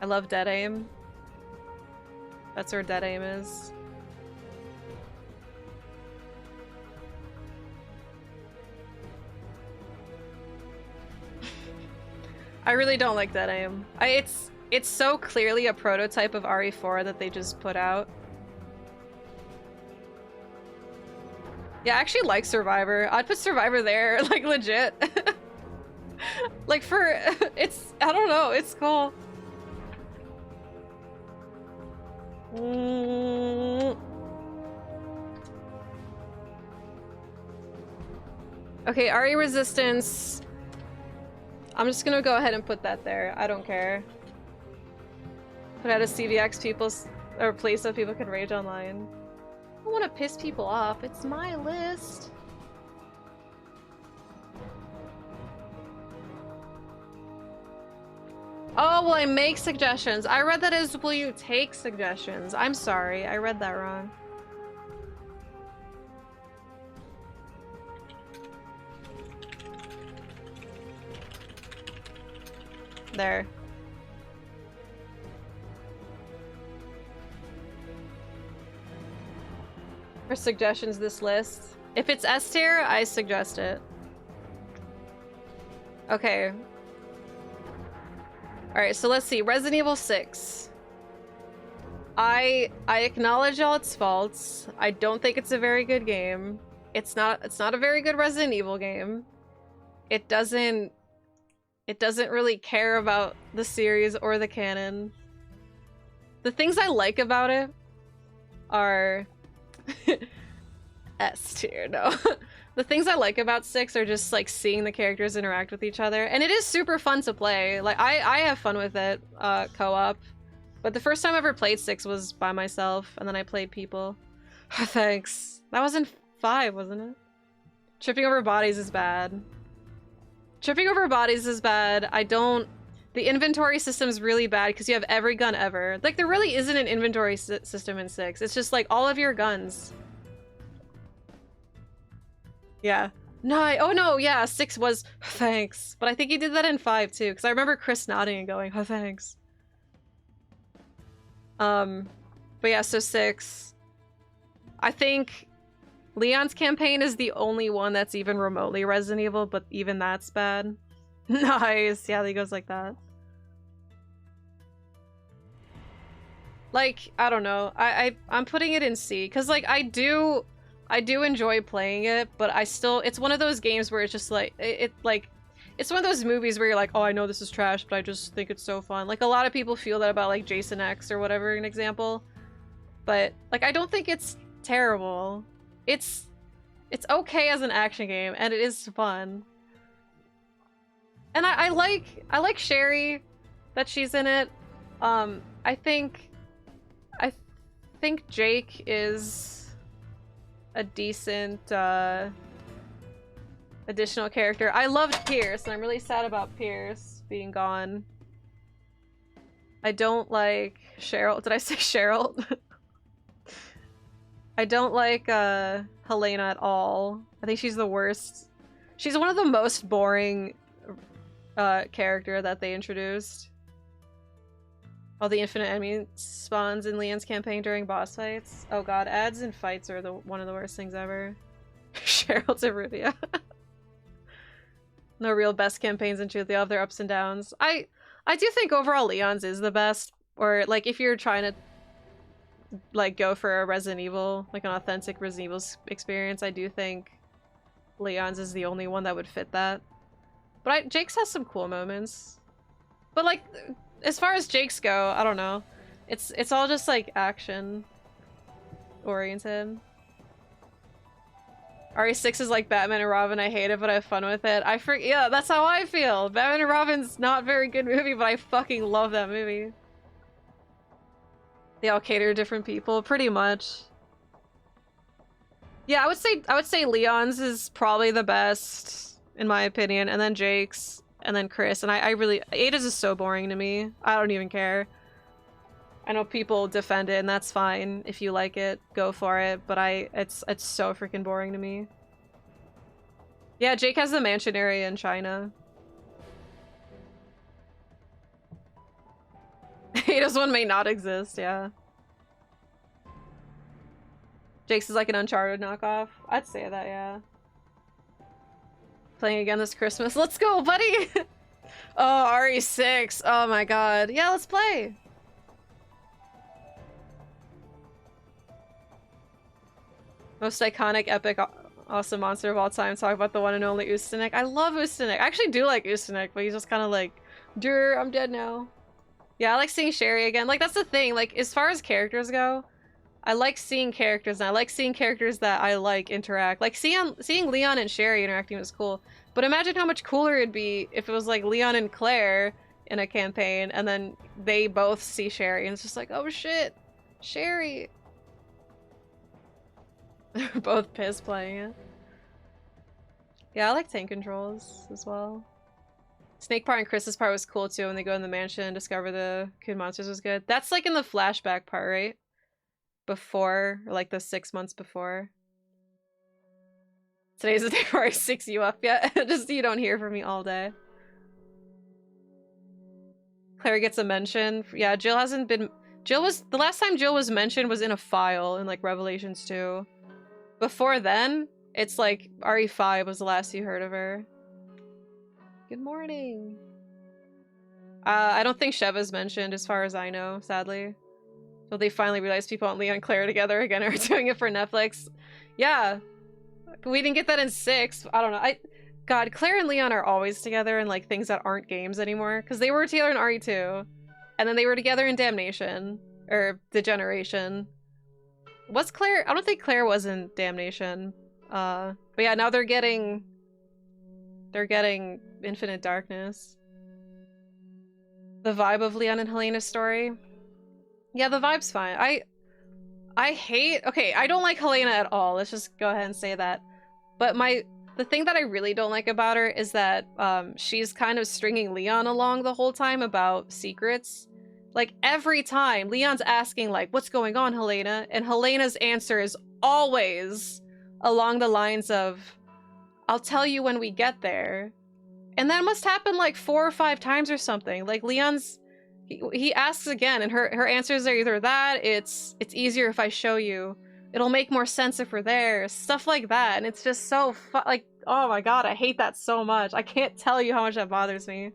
I love Dead Aim. That's where Dead Aim is. I really don't like Dead Aim. It's so clearly a prototype of RE4 that they just put out. Yeah, I actually like Survivor. I'd put Survivor there, like, legit. Like, it's, I don't know, it's cool. Okay, RE Resistance. I'm just gonna go ahead and put that there. I don't care. Put out a CVX or place so people can rage online. I don't want to piss people off. It's my list. Oh, will I make suggestions? I read that as will you take suggestions? I'm sorry, I read that wrong. There. For suggestions, this list. If it's S tier, I suggest it. Okay. Alright, so let's see. Resident Evil 6. I acknowledge all its faults. I don't think it's a very good game. It's not a very good Resident Evil game. It doesn't really care about the series or the canon. The things I like about it are S tier, no. The things I like about 6 are just like seeing the characters interact with each other, and it is super fun to play. Like I have fun with it, co-op. But the first time I ever played 6 was by myself, and then I played people. Thanks. That was in 5, wasn't it? Tripping over bodies is bad. Tripping over bodies is bad. The inventory system is really bad because you have every gun ever. Like, there really isn't an inventory system in 6. It's just like all of your guns. Yeah. No, oh no, yeah, 6 was thanks. But I think he did that in 5 too, because I remember Chris nodding and going, oh, thanks. But yeah, so 6. I think Leon's campaign is the only one that's even remotely Resident Evil, but even that's bad. Nice. Yeah, he goes like that. Like, I don't know. I'm putting it in C because like I do it's one of those movies where you're like, oh, I know this is trash, but I just think it's so fun. Like, a lot of people feel that about, like, Jason X or whatever, an example. But, like, I don't think it's terrible. It's okay as an action game, and it is fun. And I like Sherry, that she's in it. I think Jake is a decent, additional character. I loved Pierce, and I'm really sad about Pierce being gone. I don't like Cheryl. Did I say Cheryl? I don't like Helena at all. I think she's the worst. She's one of the most boring character that they introduced. All the infinite enemy spawns in Leon's campaign during boss fights. Oh god, ads and fights are one of the worst things ever. Cheryl to Rivia. No real best campaigns in truth. They all have their ups and downs. I do think overall Leon's is the best. Or like if you're trying to like go for a Resident Evil, like an authentic Resident Evil experience, I do think Leon's is the only one that would fit that. But Jake's has some cool moments. But like, as far as Jake's go, I don't know. It's all just like action oriented. RE6 is like Batman and Robin. I hate it, but I have fun with it. Yeah, that's how I feel. Batman and Robin's not a very good movie, but I fucking love that movie. They all cater to different people, pretty much. Yeah, I would say Leon's is probably the best, in my opinion, and then Jake's, and then Chris. And I really, Ada's is so boring to me. I don't even care. I know people defend it, and that's fine. If you like it, go for it. But it's so freaking boring to me. Yeah, Jake has the mansion area in China. Ada's one may not exist, yeah. Jake's is like an Uncharted knockoff. I'd say that, yeah. Playing again this Christmas. Let's go, buddy! Oh, RE6. Oh my god. Yeah, let's play! Most iconic, epic, awesome monster of all time. Talk about the one and only Ustanik. I love Ustanik. I actually do like Ustanik, but he's just kind of like, Durr, I'm dead now. Yeah, I like seeing Sherry again. Like, that's the thing. Like, as far as characters go, I like seeing characters, and I like seeing characters that I like interact. Like, seeing Leon and Sherry interacting was cool. But imagine how much cooler it'd be if it was, like, Leon and Claire in a campaign, and then they both see Sherry, and it's just like, oh shit, Sherry. They're both pissed playing it. Yeah, I like tank controls as well. Snake part and Chris's part was cool too when they go in the mansion and discover the Coon monsters was good. That's like in the flashback part, right? Before, or like the 6 months before. Today's the day where I 6 you up yet. Just so you don't hear from me all day. Claire gets a mention. Yeah, Jill hasn't been... the last time Jill was mentioned was in a file in like Revelations 2. Before then, it's like RE5 was the last you heard of her. Good morning. I don't think Sheva's mentioned as far as I know, sadly. So they finally realized people want Leon and Claire together again are doing it for Netflix. Yeah. But we didn't get that in 6. I don't know. God, Claire and Leon are always together in like things that aren't games anymore. Because they were together in RE2. And then they were together in Damnation. Or Degeneration. Was Claire? I don't think Claire was in Damnation. But yeah, now they're getting Infinite Darkness. The vibe of Leon and Helena's story. Yeah, the vibe's fine. Okay, I don't like Helena at all. Let's just go ahead and say that. But the thing that I really don't like about her is that she's kind of stringing Leon along the whole time about secrets. Like, every time, Leon's asking, like, what's going on, Helena? And Helena's answer is always along the lines of, I'll tell you when we get there. And that must happen, like, 4 or 5 times or something. Like, he asks again, and her answers are either that, it's easier if I show you. It'll make more sense if we're there. Stuff like that. And it's just so like, oh my god, I hate that so much. I can't tell you how much that bothers me.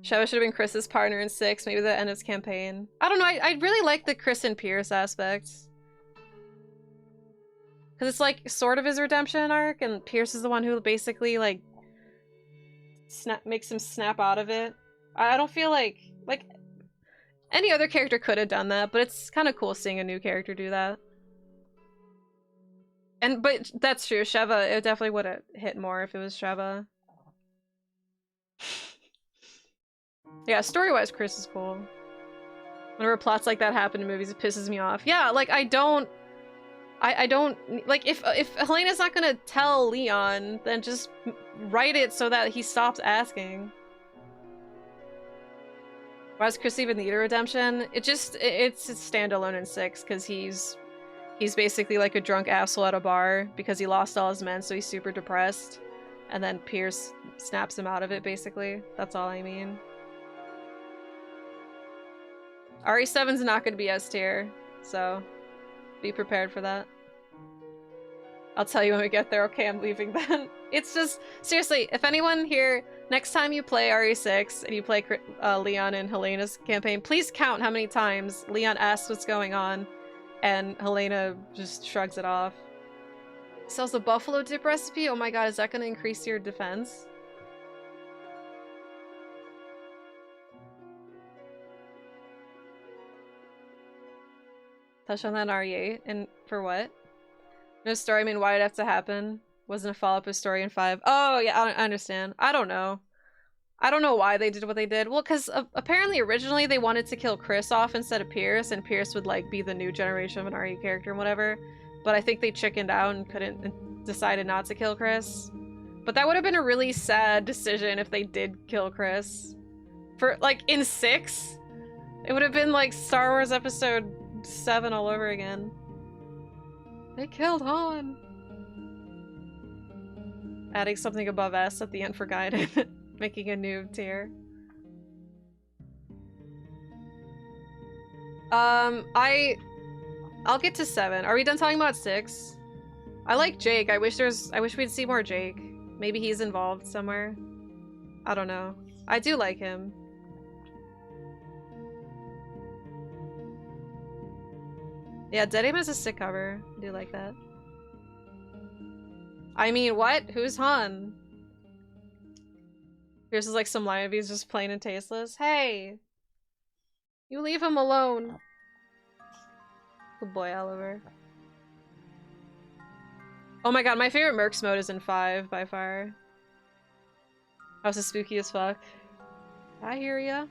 Sheva should have been Chris's partner in 6, maybe the end of his campaign. I don't know, I really like the Chris and Pierce aspect. Because it's like sort of his redemption arc, and Pierce is the one who basically like makes him snap out of it. I don't feel like any other character could have done that, but it's kind of cool seeing a new character do that. But that's true, Sheva, it definitely would have hit more if it was Sheva. Yeah, story-wise, Chris is cool. Whenever plots like that happen in movies, it pisses me off. Yeah, like I don't like if Helena's not gonna tell Leon, then just write it so that he stops asking. Why does Chris even need a redemption? It's standalone in 6 because he's basically like a drunk asshole at a bar because he lost all his men, so he's super depressed, and then Pierce snaps him out of it. Basically, that's all I mean. RE7's not going to be S tier, so be prepared for that. I'll tell you when we get there. Okay, I'm leaving then. It's just, seriously, if anyone here, next time you play RE6 and you play Leon and Helena's campaign, please count how many times Leon asks what's going on and Helena just shrugs it off. Sells a buffalo dip recipe? Oh my god, is that going to increase your defense? Touch on that in RE8. And for what? No story, I mean, why did it have to happen? Wasn't a follow-up of story in 5. Oh, yeah, I understand. I don't know. I don't know why they did what they did. Well, because apparently originally they wanted to kill Chris off instead of Pierce, and Pierce would, like, be the new generation of an RE character and whatever. But I think they chickened out and decided not to kill Chris. But that would have been a really sad decision if they did kill Chris. For, like, in 6? It would have been, like, Star Wars Episode 7 all over again. They killed Han! Adding something above S at the end for guided. Making a new tier. I'll get to 7. Are we done talking about 6? I like Jake. I wish we'd see more Jake. Maybe he's involved somewhere. I don't know. I do like him. Yeah, Dead Aim has a sick cover. I do like that. I mean, what? Who's Han? Here's like some line of he's just plain and tasteless. Hey! You leave him alone. Good boy, Oliver. Oh my god, my favorite Mercs mode is in 5 by far. House is spooky as fuck. I hear ya.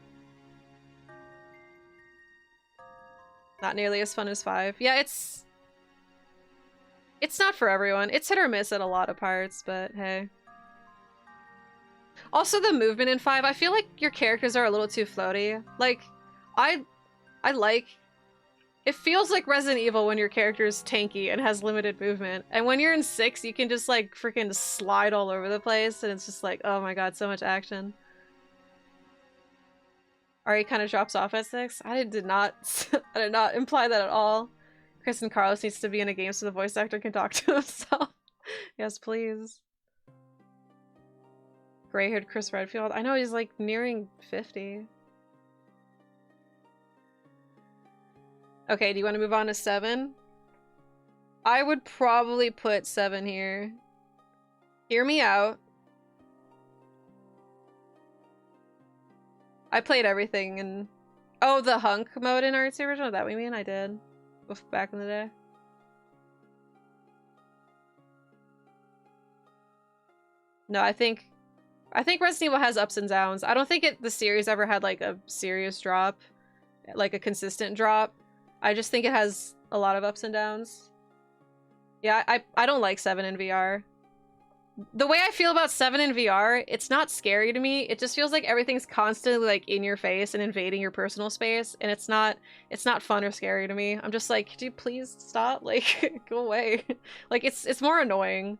Not nearly as fun as 5. Yeah, it's not for everyone. It's hit or miss at a lot of parts, but hey. Also, the movement in 5, I feel like your characters are a little too floaty. Like, I like... It feels like Resident Evil when your character is tanky and has limited movement. And when you're in 6, you can just, like, freaking slide all over the place, and it's just like, oh my god, so much action. Ari kind of drops off at 6? I did not imply that at all. Chris and Carlos needs to be in a game so the voice actor can talk to himself. Yes, please. Gray-haired Chris Redfield. I know he's like nearing 50. Okay, do you want to move on to 7? I would probably put 7 here. Hear me out. I played everything and... Oh, the hunk mode in RT original? That we mean? I did. Back in the day. No, I think Resident Evil has ups and downs. I don't think the series ever had like a serious drop. Like a consistent drop. I just think it has a lot of ups and downs. Yeah, I don't like 7 in VR. The way I feel about 7 in VR, it's not scary to me. It just feels like everything's constantly like in your face and invading your personal space, and it's not fun or scary to me. I'm just like, could you please stop? Like, go away. Like, it's more annoying.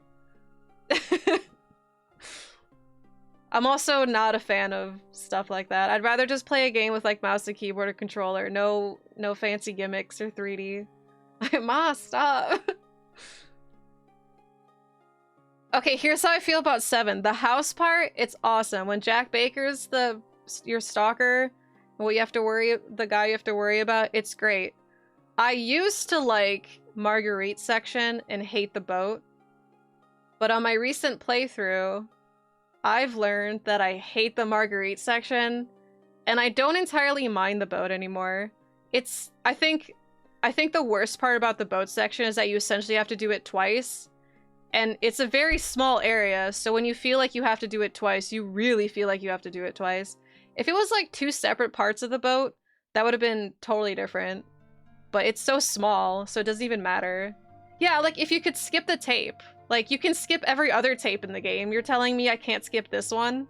I'm also not a fan of stuff like that. I'd rather just play a game with like mouse and keyboard or controller. No fancy gimmicks or 3D. Ma, stop. Okay, here's how I feel about 7. The house part, it's awesome. When Jack Baker's your stalker, the guy you have to worry about, it's great. I used to like Marguerite section and hate the boat, but on my recent playthrough, I've learned that I hate the Marguerite section, and I don't entirely mind the boat anymore. I think the worst part about the boat section is that you essentially have to do it twice, and it's a very small area, so when you feel like you have to do it twice, you really feel like you have to do it twice. If it was like 2 separate parts of the boat, that would have been totally different. But it's so small, so it doesn't even matter. Yeah, like if you could skip the tape. Like you can skip every other tape in the game. You're telling me I can't skip this one?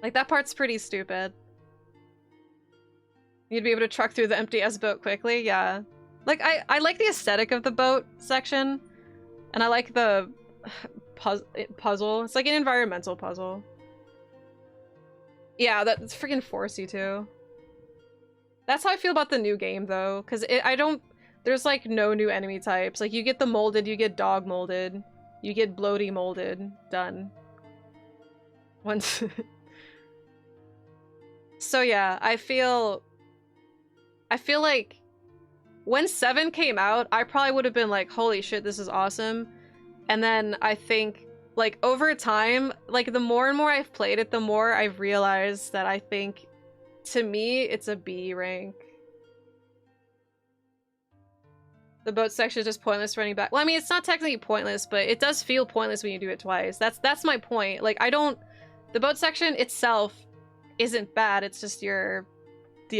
Like that part's pretty stupid. You'd be able to truck through the empty-ass boat quickly? Yeah. Like I like the aesthetic of the boat section. And I like the puzzle. It's like an environmental puzzle. Yeah, that's freaking force you to. That's how I feel about the new game, though, because there's, like, no new enemy types. Like, you get the molded, you get dog molded, you get bloaty molded. Done. Once. So, yeah, I feel like when 7 came out, I probably would have been like, holy shit, this is awesome. And then I think, like, over time, like, the more and more I've played it, the more I've realized that I think, to me, it's a B rank. The boat section is just pointless running back. Well, I mean, it's not technically pointless, but it does feel pointless when you do it twice. That's my point. Like, the boat section itself isn't bad. It's just the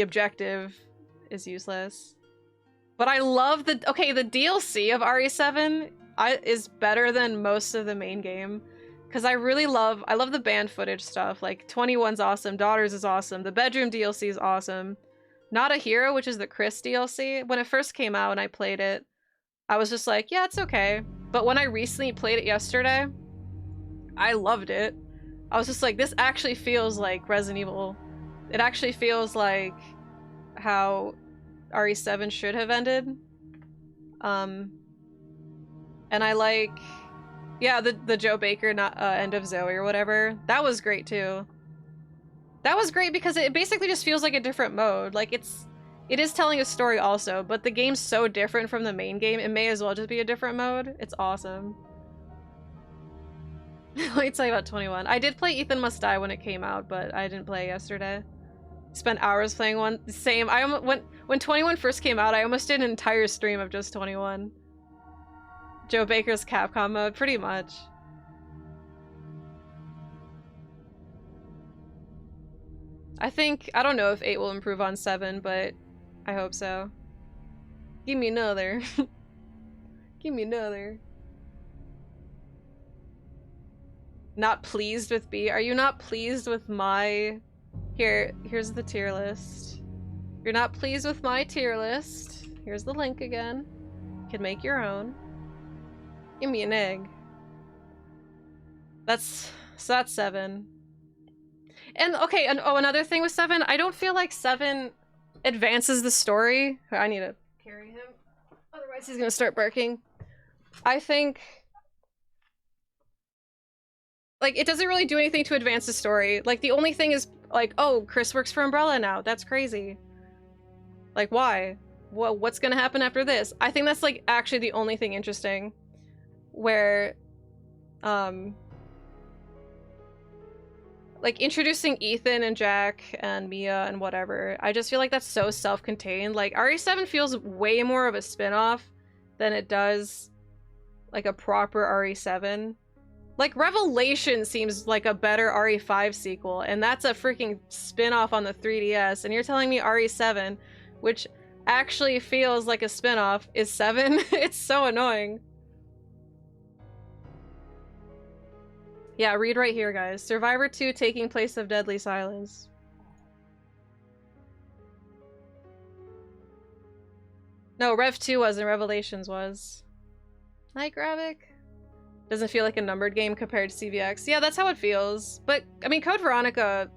objective is useless. But I love the DLC of RE7 is better than most of the main game. Because I love the band footage stuff. Like, 21's awesome, Daughters is awesome, the bedroom DLC is awesome. Not a Hero, which is the Chris DLC, when it first came out and I played it, I was just like, yeah, it's okay. But when I recently played it yesterday, I loved it. I was just like, this actually feels like Resident Evil. It actually feels like how RE7 should have ended. And I like... Yeah, the Joe Baker End of Zoe or whatever. That was great too. That was great because it basically just feels like a different mode. Like it is telling a story also, but the game's so different from the main game, it may as well just be a different mode. It's awesome. Let me tell you about 21. I did play Ethan Must Die when it came out, but I didn't play it yesterday. Spent hours playing one. Same. When 21 first came out, I almost did an entire stream of just 21. Joe Baker's Capcom mode, pretty much. I don't know if 8 will improve on 7, but I hope so. Give me another. Give me another. Not pleased with B? Are you not pleased with my... Here's the tier list. You're not pleased with my tier list. Here's the link again. You can make your own. Give me an egg. That's 7. And okay, and another thing with 7, I don't feel like 7 advances the story. I need to carry him, otherwise he's gonna start barking. I think like it doesn't really do anything to advance the story. Like the only thing is like, oh, Chris works for Umbrella now. That's crazy. Like why? What's gonna happen after this? I think that's like actually the only thing interesting. Where like introducing Ethan and Jack and Mia and whatever, I just feel like that's so self-contained. Like RE7 feels way more of a spin-off than it does like a proper RE7. Like Revelation seems like a better RE5 sequel, and that's a freaking spin-off on the 3DS, and you're telling me RE7, which actually feels like a spin-off, is 7? It's so annoying. Yeah, read right here, guys. Survivor 2 taking place of Deadly Silence. No, Rev 2 wasn't, Revelations was. Night Gravik? Doesn't feel like a numbered game compared to CVX. Yeah, that's how it feels. But, I mean, Code Veronica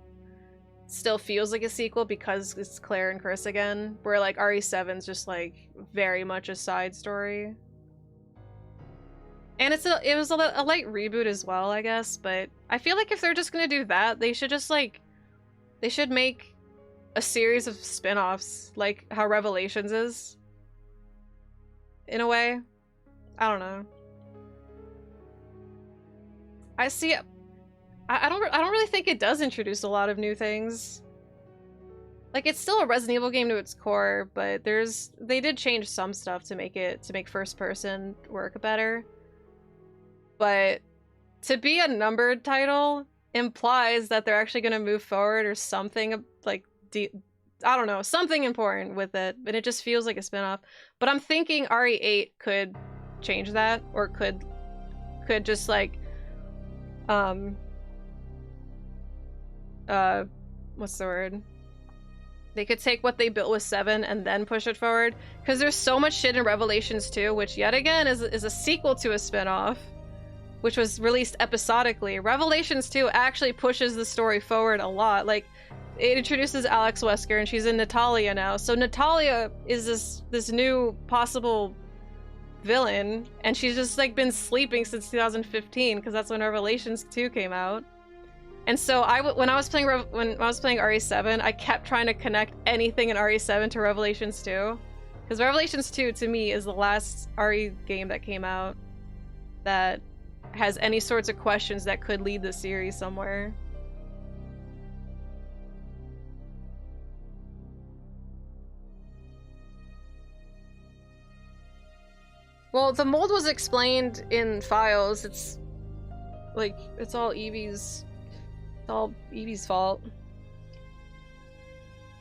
still feels like a sequel because it's Claire and Chris again, where, like, RE7's just, like, very much a side story. And it was a light reboot as well, I guess, but I feel like if they're just gonna do that, they should just, like, they should make a series of spin-offs, like how Revelations is, in a way. I don't know. I see. I don't really think it does introduce a lot of new things. Like, it's still a Resident Evil game to its core, but they did change some stuff to make first person work better. But to be a numbered title implies that they're actually going to move forward or something, like, I don't know, something important with it, but it just feels like a spin-off. But I'm thinking RE8 could change that, or could just like what's the word? They could take what they built with 7 and then push it forward, because there's so much shit in Revelations 2, which yet again is a sequel to a spin-off, which was released episodically. Revelations 2 actually pushes the story forward a lot. Like, it introduces Alex Wesker, and she's in Natalia now. So Natalia is this new possible villain, and she's just like been sleeping since 2015, because that's when Revelations 2 came out. And so when I was playing RE7, I kept trying to connect anything in RE7 to Revelations 2, because Revelations 2 to me is the last RE game that came out that has any sorts of questions that could lead the series somewhere. Well, the mold was explained in files. It's like, it's all Evie's fault.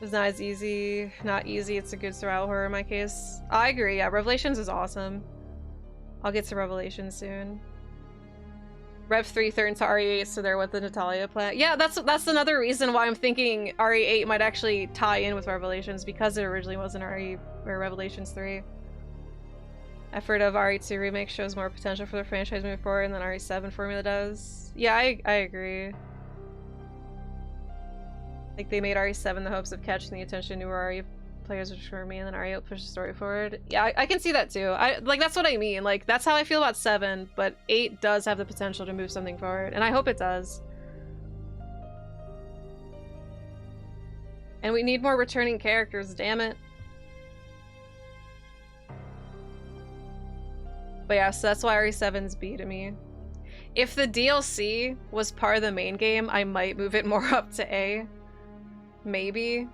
It's not as easy. Not easy, it's a good survival horror in my case. I agree, yeah, Revelations is awesome. I'll get to Revelations soon. Rev 3 turned to RE8, so they're with the Natalia plant. Yeah, that's another reason why I'm thinking RE8 might actually tie in with Revelations, because it originally wasn't Revelations 3. Effort of RE2 remake shows more potential for the franchise moving forward than RE7 formula does. Yeah, I agree. Like, they made RE7 in the hopes of catching the attention of newer RE players, which were me, and then RE8 pushed the story forward. Yeah, I can see that too. Like, that's what I mean. Like, that's how I feel about 7, but 8 does have the potential to move something forward, and I hope it does. And we need more returning characters, damn it. But yeah, so that's why RE7's B to me. If the DLC was part of the main game, I might move it more up to A. Maybe.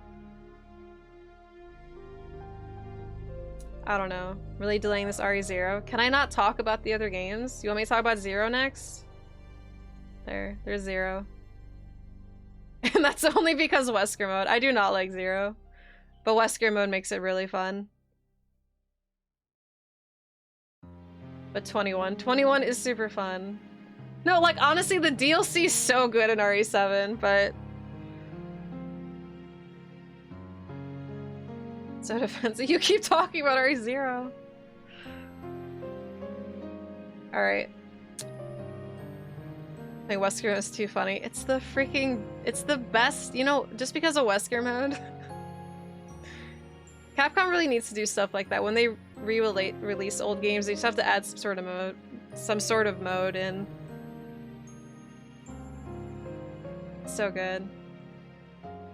I don't know. Really delaying this RE0. Can I not talk about the other games? You want me to talk about 0 next? There's 0. And that's only because Wesker mode. I do not like 0. But Wesker mode makes it really fun. But 21 is super fun. No, like, honestly, the DLC is so good in RE7, but... So defensive. You keep talking about RE0. Alright. I think Wesker mode is too funny. It's the best, you know, just because of Wesker mode. Capcom really needs to do stuff like that. When they release old games, they just have to add some sort of mode in. So good.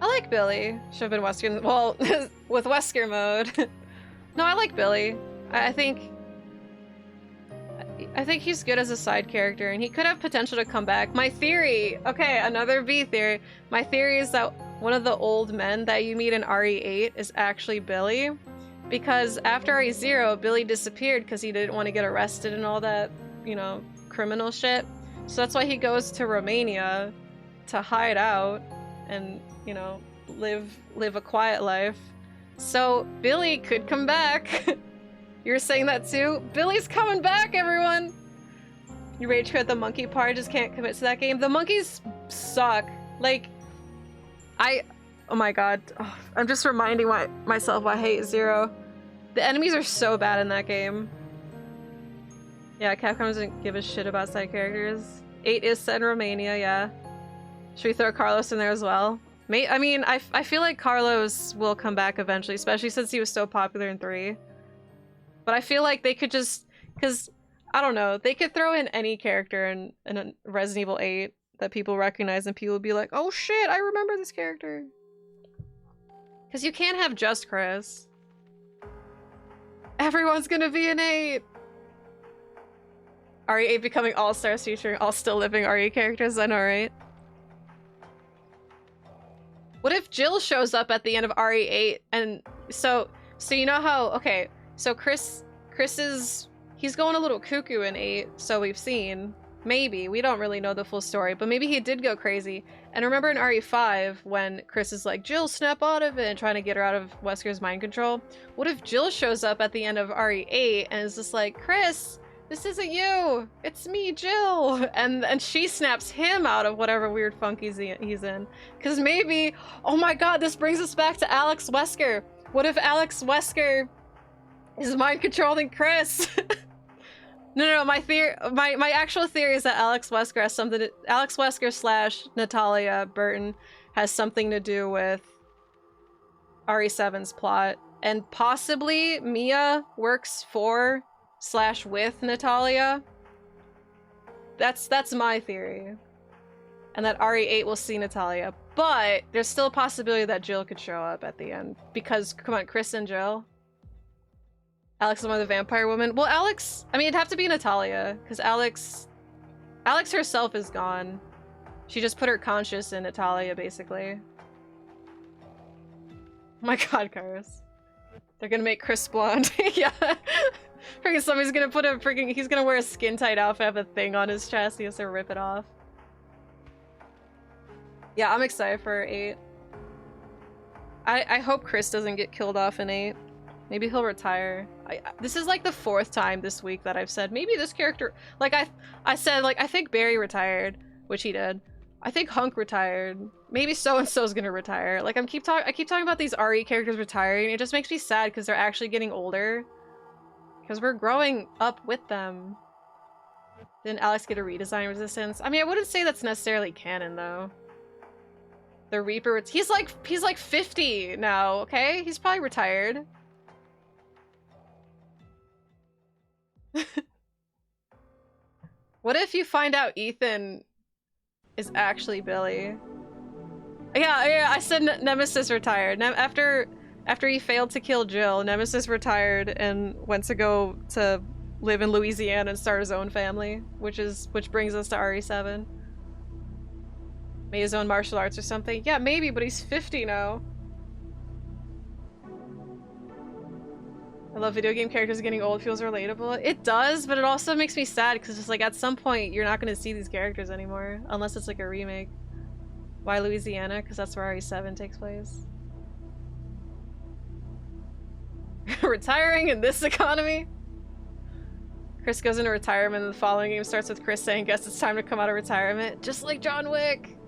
I like Billy. Should have been Wesker. Well, with Wesker mode. No, I like Billy. I think he's good as a side character, and he could have potential to come back. My theory, okay, another B theory. My theory is that one of the old men that you meet in RE8 is actually Billy, because after RE0, Billy disappeared because he didn't want to get arrested and all that, you know, criminal shit. So that's why he goes to Romania to hide out and, you know, live a quiet life. So Billy could come back. You're saying that too? Billy's coming back, everyone! You rage quit the monkey part, I just can't commit to that game. The monkeys suck. Like, oh my god. Oh, I'm just reminding myself why I hate 0. The enemies are so bad in that game. Yeah, Capcom doesn't give a shit about side characters. 8 is set in Romania, yeah. Should we throw Carlos in there as well? I mean, I feel like Carlos will come back eventually, especially since he was so popular in 3. But I feel like they could just, because, I don't know, they could throw in any character in a Resident Evil 8 that people recognize, and people would be like, oh shit, I remember this character. Because you can't have just Chris. Everyone's gonna be an 8. RE8 becoming all-stars featuring all still living RE characters, I know, right? What if Jill shows up at the end of RE8 and so you know how, okay, so Chris is, he's going a little cuckoo in 8, so we've seen. Maybe, we don't really know the full story, but maybe he did go crazy. And remember in RE5 when Chris is like, Jill, snap out of it, and trying to get her out of Wesker's mind control? What if Jill shows up at the end of RE8 and is just like, Chris, this isn't you, it's me, Jill, and she snaps him out of whatever weird funk he's in. Because maybe, oh my god, this brings us back to Alex Wesker. What if Alex Wesker is mind controlling Chris? No, my actual theory is that Alex Wesker has something to, Alex Wesker / Natalia Burton has something to do with RE7's plot, and possibly Mia works for / with Natalia. That's my theory. And that RE8 will see Natalia, but there's still a possibility that Jill could show up at the end because, come on, Chris and Jill. Alex is one of the vampire women. Well, Alex, I mean, it'd have to be Natalia, because Alex herself is gone. She just put her conscious in Natalia, basically. Oh my god, Karis. They're gonna make Chris blonde. Yeah. Freaking somebody's gonna put a freaking, he's gonna wear a skin tight outfit, have a thing on his chest, he has to rip it off. Yeah, I'm excited for 8. I hope Chris doesn't get killed off in 8. Maybe he'll retire. This is like the 4th time this week that I've said maybe this character, like I said, like I think Barry retired, which he did. I think Hunk retired. Maybe so-and-so's gonna retire. Like I keep talking about these RE characters retiring. It just makes me sad because they're actually getting older. Because we're growing up with them. Didn't Alex get a redesign Resistance? I mean, I wouldn't say that's necessarily canon though. The Reaper, he's like 50 now, okay? He's probably retired. What if you find out Ethan is actually Billy? Yeah, I said Nemesis retired. After he failed to kill Jill, Nemesis retired and went to go to live in Louisiana and start his own family, which brings us to RE7. Made his own martial arts or something. Yeah, maybe, but he's 50 now. I love video game characters getting old, feels relatable. It does, but it also makes me sad because it's like at some point you're not going to see these characters anymore unless it's like a remake. Why Louisiana? Because that's where RE7 takes place. Retiring in this economy? Chris goes into retirement and the following game starts with Chris saying, guess it's time to come out of retirement. Just like John Wick.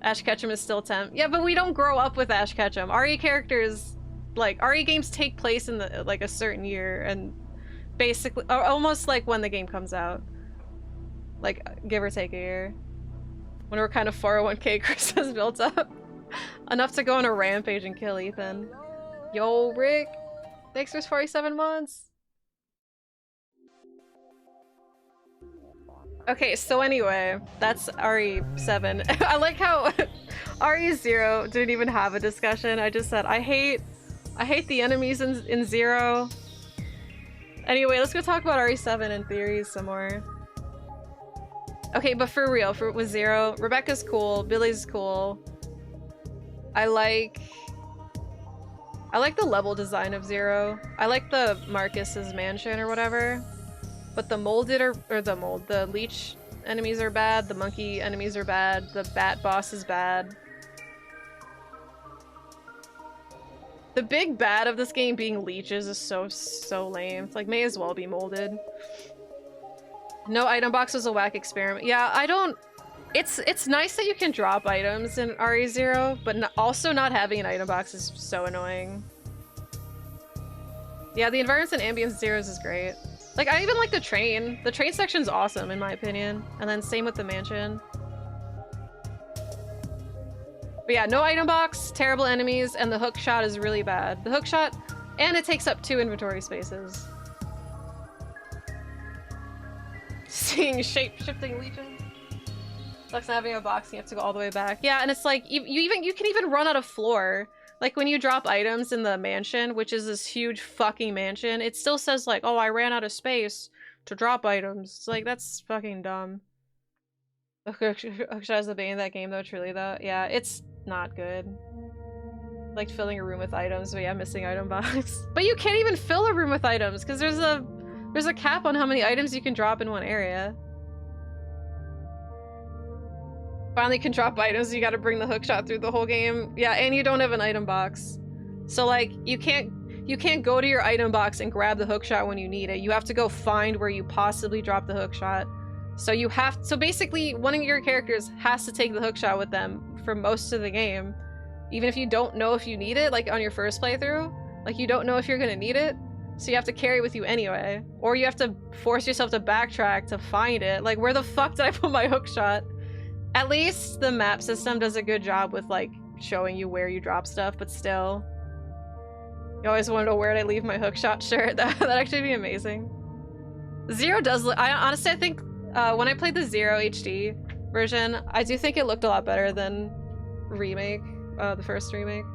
Ash Ketchum is still temp. Yeah, but we don't grow up with Ash Ketchum. RE characters... Like, RE games take place in the like a certain year, and basically, almost like when the game comes out. Like, give or take a year. When we're kind of 401k Chris has built up. Enough to go on a rampage and kill Ethan. Yo, Rick! Thanks for 47 months! Okay, so anyway, that's RE7. I like how RE0 didn't even have a discussion. I just said, I hate the enemies in 0. Anyway, let's go talk about RE7 and theories some more. Okay, but for real, with 0, Rebecca's cool, Billy's cool. I like the level design of 0. I like the Marcus's mansion or whatever. But the the leech enemies are bad, the monkey enemies are bad, the bat boss is bad. The big bad of this game being leeches is so lame. It's like, may as well be molded. No item box was a whack experiment. Yeah, I don't... It's nice that you can drop items in RE0, but also not having an item box is so annoying. Yeah, the environments and ambience zeros is great. Like, I even like the train. The train section's awesome, in my opinion. And then same with the mansion. But yeah, no item box, terrible enemies, and the hook shot is really bad. The hook shot, and it takes up 2 inventory spaces. Seeing shape-shifting legions. Sucks not having a box and you have to go all the way back. Yeah, and it's like, you can even run out of floor. Like when you drop items in the mansion, which is this huge fucking mansion, it still says like, oh, I ran out of space to drop items. It's like, that's fucking dumb. Hookshot is the bane of that game though, truly though. Yeah, it's not good. Like filling a room with items, but yeah, missing item box. But you can't even fill a room with items because there's a cap on how many items you can drop in one area. Finally can drop items, you gotta bring the hookshot through the whole game. Yeah, and you don't have an item box. So like, you can't go to your item box and grab the hookshot when you need it. You have to go find where you possibly dropped the hookshot. So basically, one of your characters has to take the hookshot with them for most of the game. Even if you don't know if you need it, like on your first playthrough, like you don't know if you're gonna need it, so you have to carry it with you anyway. Or you have to force yourself to backtrack to find it. Like, where the fuck did I put my hookshot? At least the map system does a good job with like showing you where you drop stuff, but still. You always want to know where did I leave my hookshot shirt. That'd actually be amazing. Zero does look, I think when I played the Zero HD version, I do think it looked a lot better than Remake, the first Remake.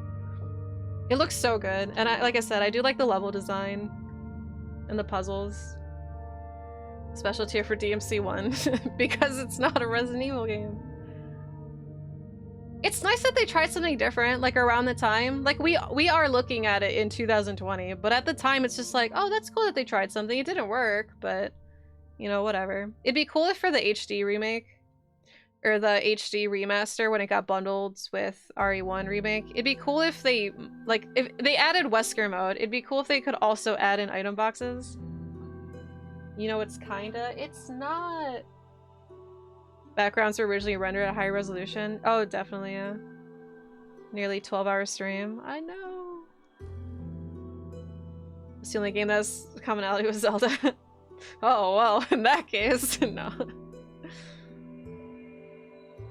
It looks so good, and like I said, I do like the level design and the puzzles. Special tier for DMC1 because it's not a Resident Evil game. It's nice that they tried something different, like around the time. Like we are looking at it in 2020, but at the time it's just like, oh, that's cool that they tried something. It didn't work, but you know, whatever. It'd be cool if for the HD remake or the HD remaster when it got bundled with RE1 remake. It'd be cool if they added Wesker mode. It'd be cool if they could also add in item boxes. You know, it's not. Backgrounds were originally rendered at high resolution. Oh, definitely, yeah. Nearly 12-hour stream. I know. It's the only game that has commonality with Zelda. Oh, well, in that case, no.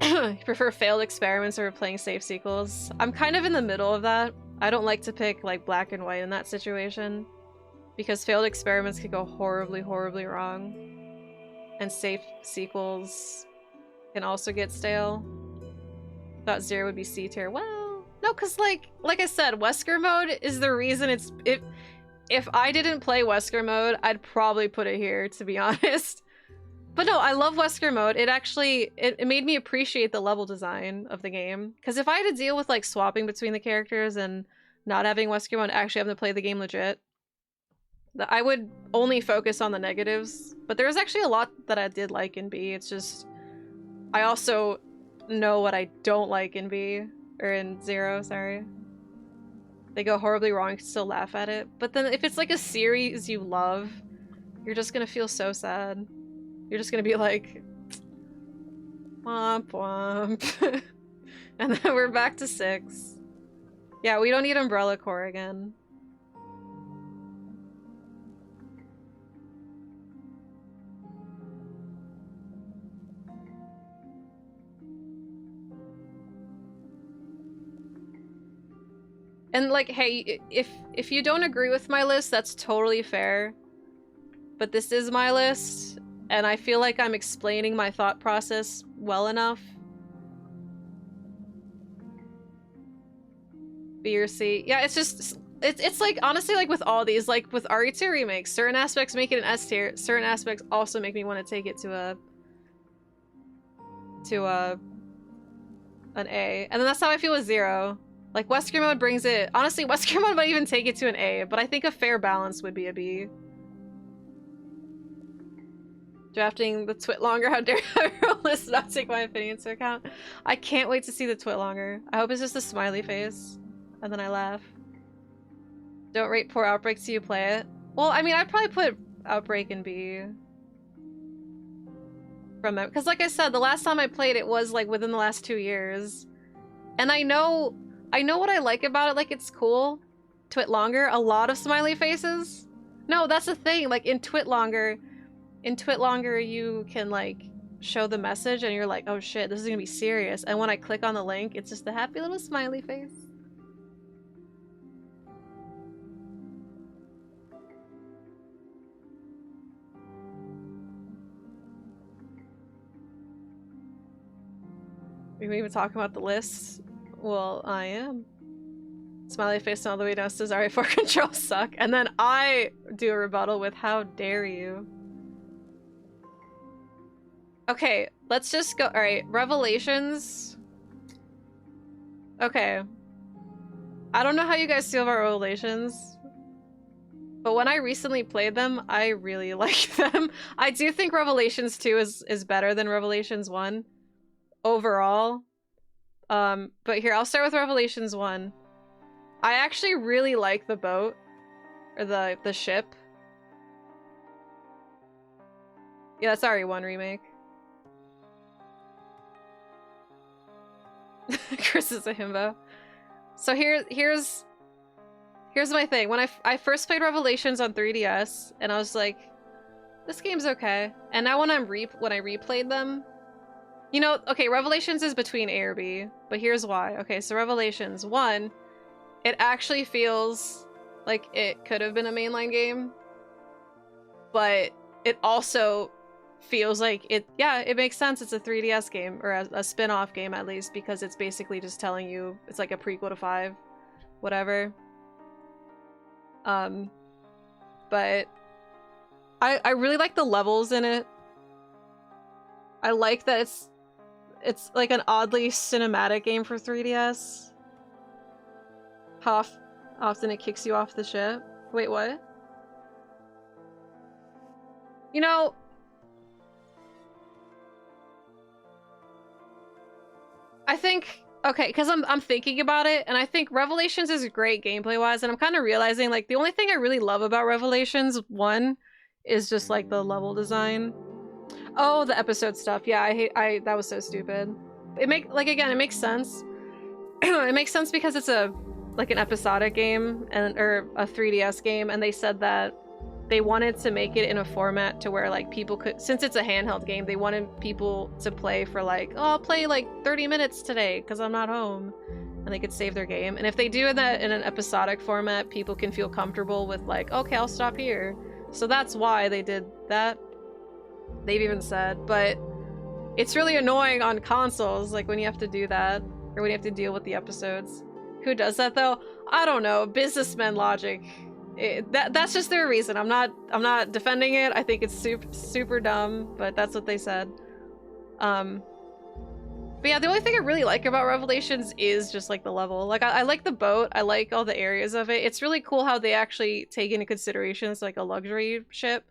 You prefer failed experiments over playing safe sequels? I'm kind of in the middle of that. I don't like to pick, like, black and white in that situation. Because failed experiments could go horribly, horribly wrong. And safe sequels can also get stale. Thought Zero would be C tier. Well, no, because like I said, Wesker mode is the reason it's... If I didn't play Wesker mode, I'd probably put it here, to be honest. But no, I love Wesker mode. It actually... It made me appreciate the level design of the game. Because if I had to deal with like swapping between the characters and not having Wesker mode, actually having to play the game legit, I would only focus on the negatives, but there was actually a lot that I did like in B. It's just, I also know what I don't like in B, or in Zero, sorry. They go horribly wrong, you can still laugh at it. But then if it's like a series you love, you're just gonna feel so sad. You're just gonna be like, womp womp. And then we're back to 6. Yeah, we don't need Umbrella Corps again. And like, hey, if you don't agree with my list, that's totally fair. But this is my list, and I feel like I'm explaining my thought process well enough. B or C. Yeah, it's just, it's like, honestly, like with all these, like with RE2 remakes, certain aspects make it an S tier, certain aspects also make me want to take it to an A. And then that's how I feel with Zero. Like, Wesker mode brings it... Honestly, Wesker mode might even take it to an A, but I think a fair balance would be a B. Drafting the twit longer, how dare everyone list not take my opinion into account. I can't wait to see the twit longer. I hope it's just a smiley face, and then I laugh. Don't rate poor Outbreak till you play it. Well, I mean, I'd probably put Outbreak in B. From it. Because like I said, the last time I played it was, like, within the last 2 years. And I know what I like about it, like, it's cool. Twit longer, a lot of smiley faces. No, that's the thing, like, in Twit longer, you can, like, show the message and you're like, oh shit, this is gonna be serious. And when I click on the link, it's just a happy little smiley face. Are we even talking about the list? Well, I am. Smiley face all the way down says RA4 controls suck. And then I do a rebuttal with how dare you. Okay, let's just go. Alright, Revelations. Okay. I don't know how you guys feel about Revelations, but when I recently played them, I really like them. I do think Revelations 2 is better than Revelations 1 overall. But here, I'll start with Revelations 1. I actually really like the boat, or the ship. Yeah, that's RE1 remake. Chris is a himbo. So here's my thing. When I first played Revelations on 3DS, and I was like, this game's okay. And now when I replayed them, you know, okay, Revelations is between A or B, but here's why. Okay, so Revelations 1, it actually feels like it could have been a mainline game, but it also feels like it makes sense. It's a 3DS game, or a spin-off game at least, because it's basically just telling you it's like a prequel to 5, whatever. But I really like the levels in it. I like that it's like an oddly cinematic game for 3DS. How often it kicks you off the ship. Wait, what? You know, I think, okay, because I'm thinking about it, and I think Revelations is great gameplay-wise, and I'm kind of realizing, like, the only thing I really love about Revelations 1 is just, like, the level design. Oh, the episode stuff. Yeah, that was so stupid. It makes sense. It makes sense because it's like an episodic game, or a 3DS game, and they said that they wanted to make it in a format to where, like, people could, since it's a handheld game, they wanted people to play for, like, oh, I'll play like 30 minutes today because I'm not home, and they could save their game. And if they do that in an episodic format, people can feel comfortable with, like, okay, I'll stop here. So that's why they did that. They've even said, but it's really annoying on consoles, like when you have to do that, or when you have to deal with the episodes. Who does that though? I don't know. Businessmen logic. That's just their reason. I'm not defending it. I think it's super dumb, but that's what they said. But yeah, the only thing I really like about Revelations is just like the level. Like I like the boat. I like all the areas of it. It's really cool how they actually take into consideration it's like a luxury ship.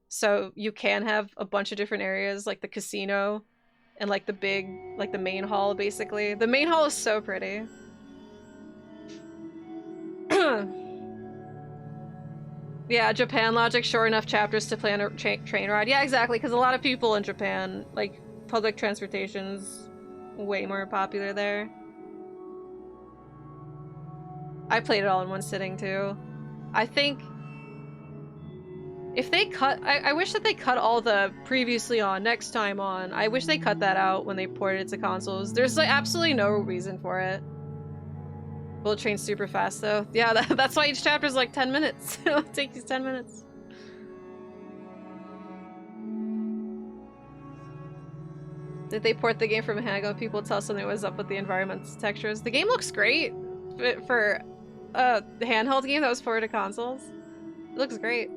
So you can have a bunch of different areas, like the casino and like the main hall, basically. The main hall is so pretty. Yeah, Japan logic, short enough chapters to plan a train ride. Yeah, exactly, because a lot of people in Japan, like, public transportation's way more popular there. I played it all in one sitting, too. I think if they cut... I wish that they cut all the previously on, next time on. I wish they cut that out when they ported it to consoles. There's, like, absolutely no reason for it. Bullet train's super fast, though. Yeah, that's why each chapter's like 10 minutes. It'll take you 10 minutes. Did they port the game from handheld? People tell something was up with the environment's textures. The game looks great for a handheld game that was ported to consoles. It looks great.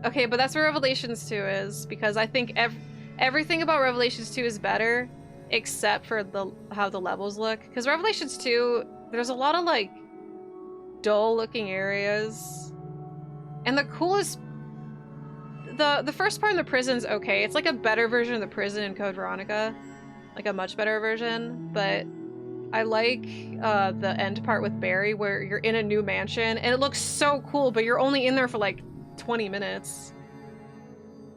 Okay, but that's where Revelations 2 is, because I think everything about Revelations 2 is better, except for how the levels look. Because Revelations 2, there's a lot of, like, dull-looking areas. And the coolest... The first part in the prison's okay. It's like a better version of the prison in Code Veronica. Like a much better version. But I like the end part with Barry, where you're in a new mansion, and it looks so cool, but you're only in there for, like, 20 minutes.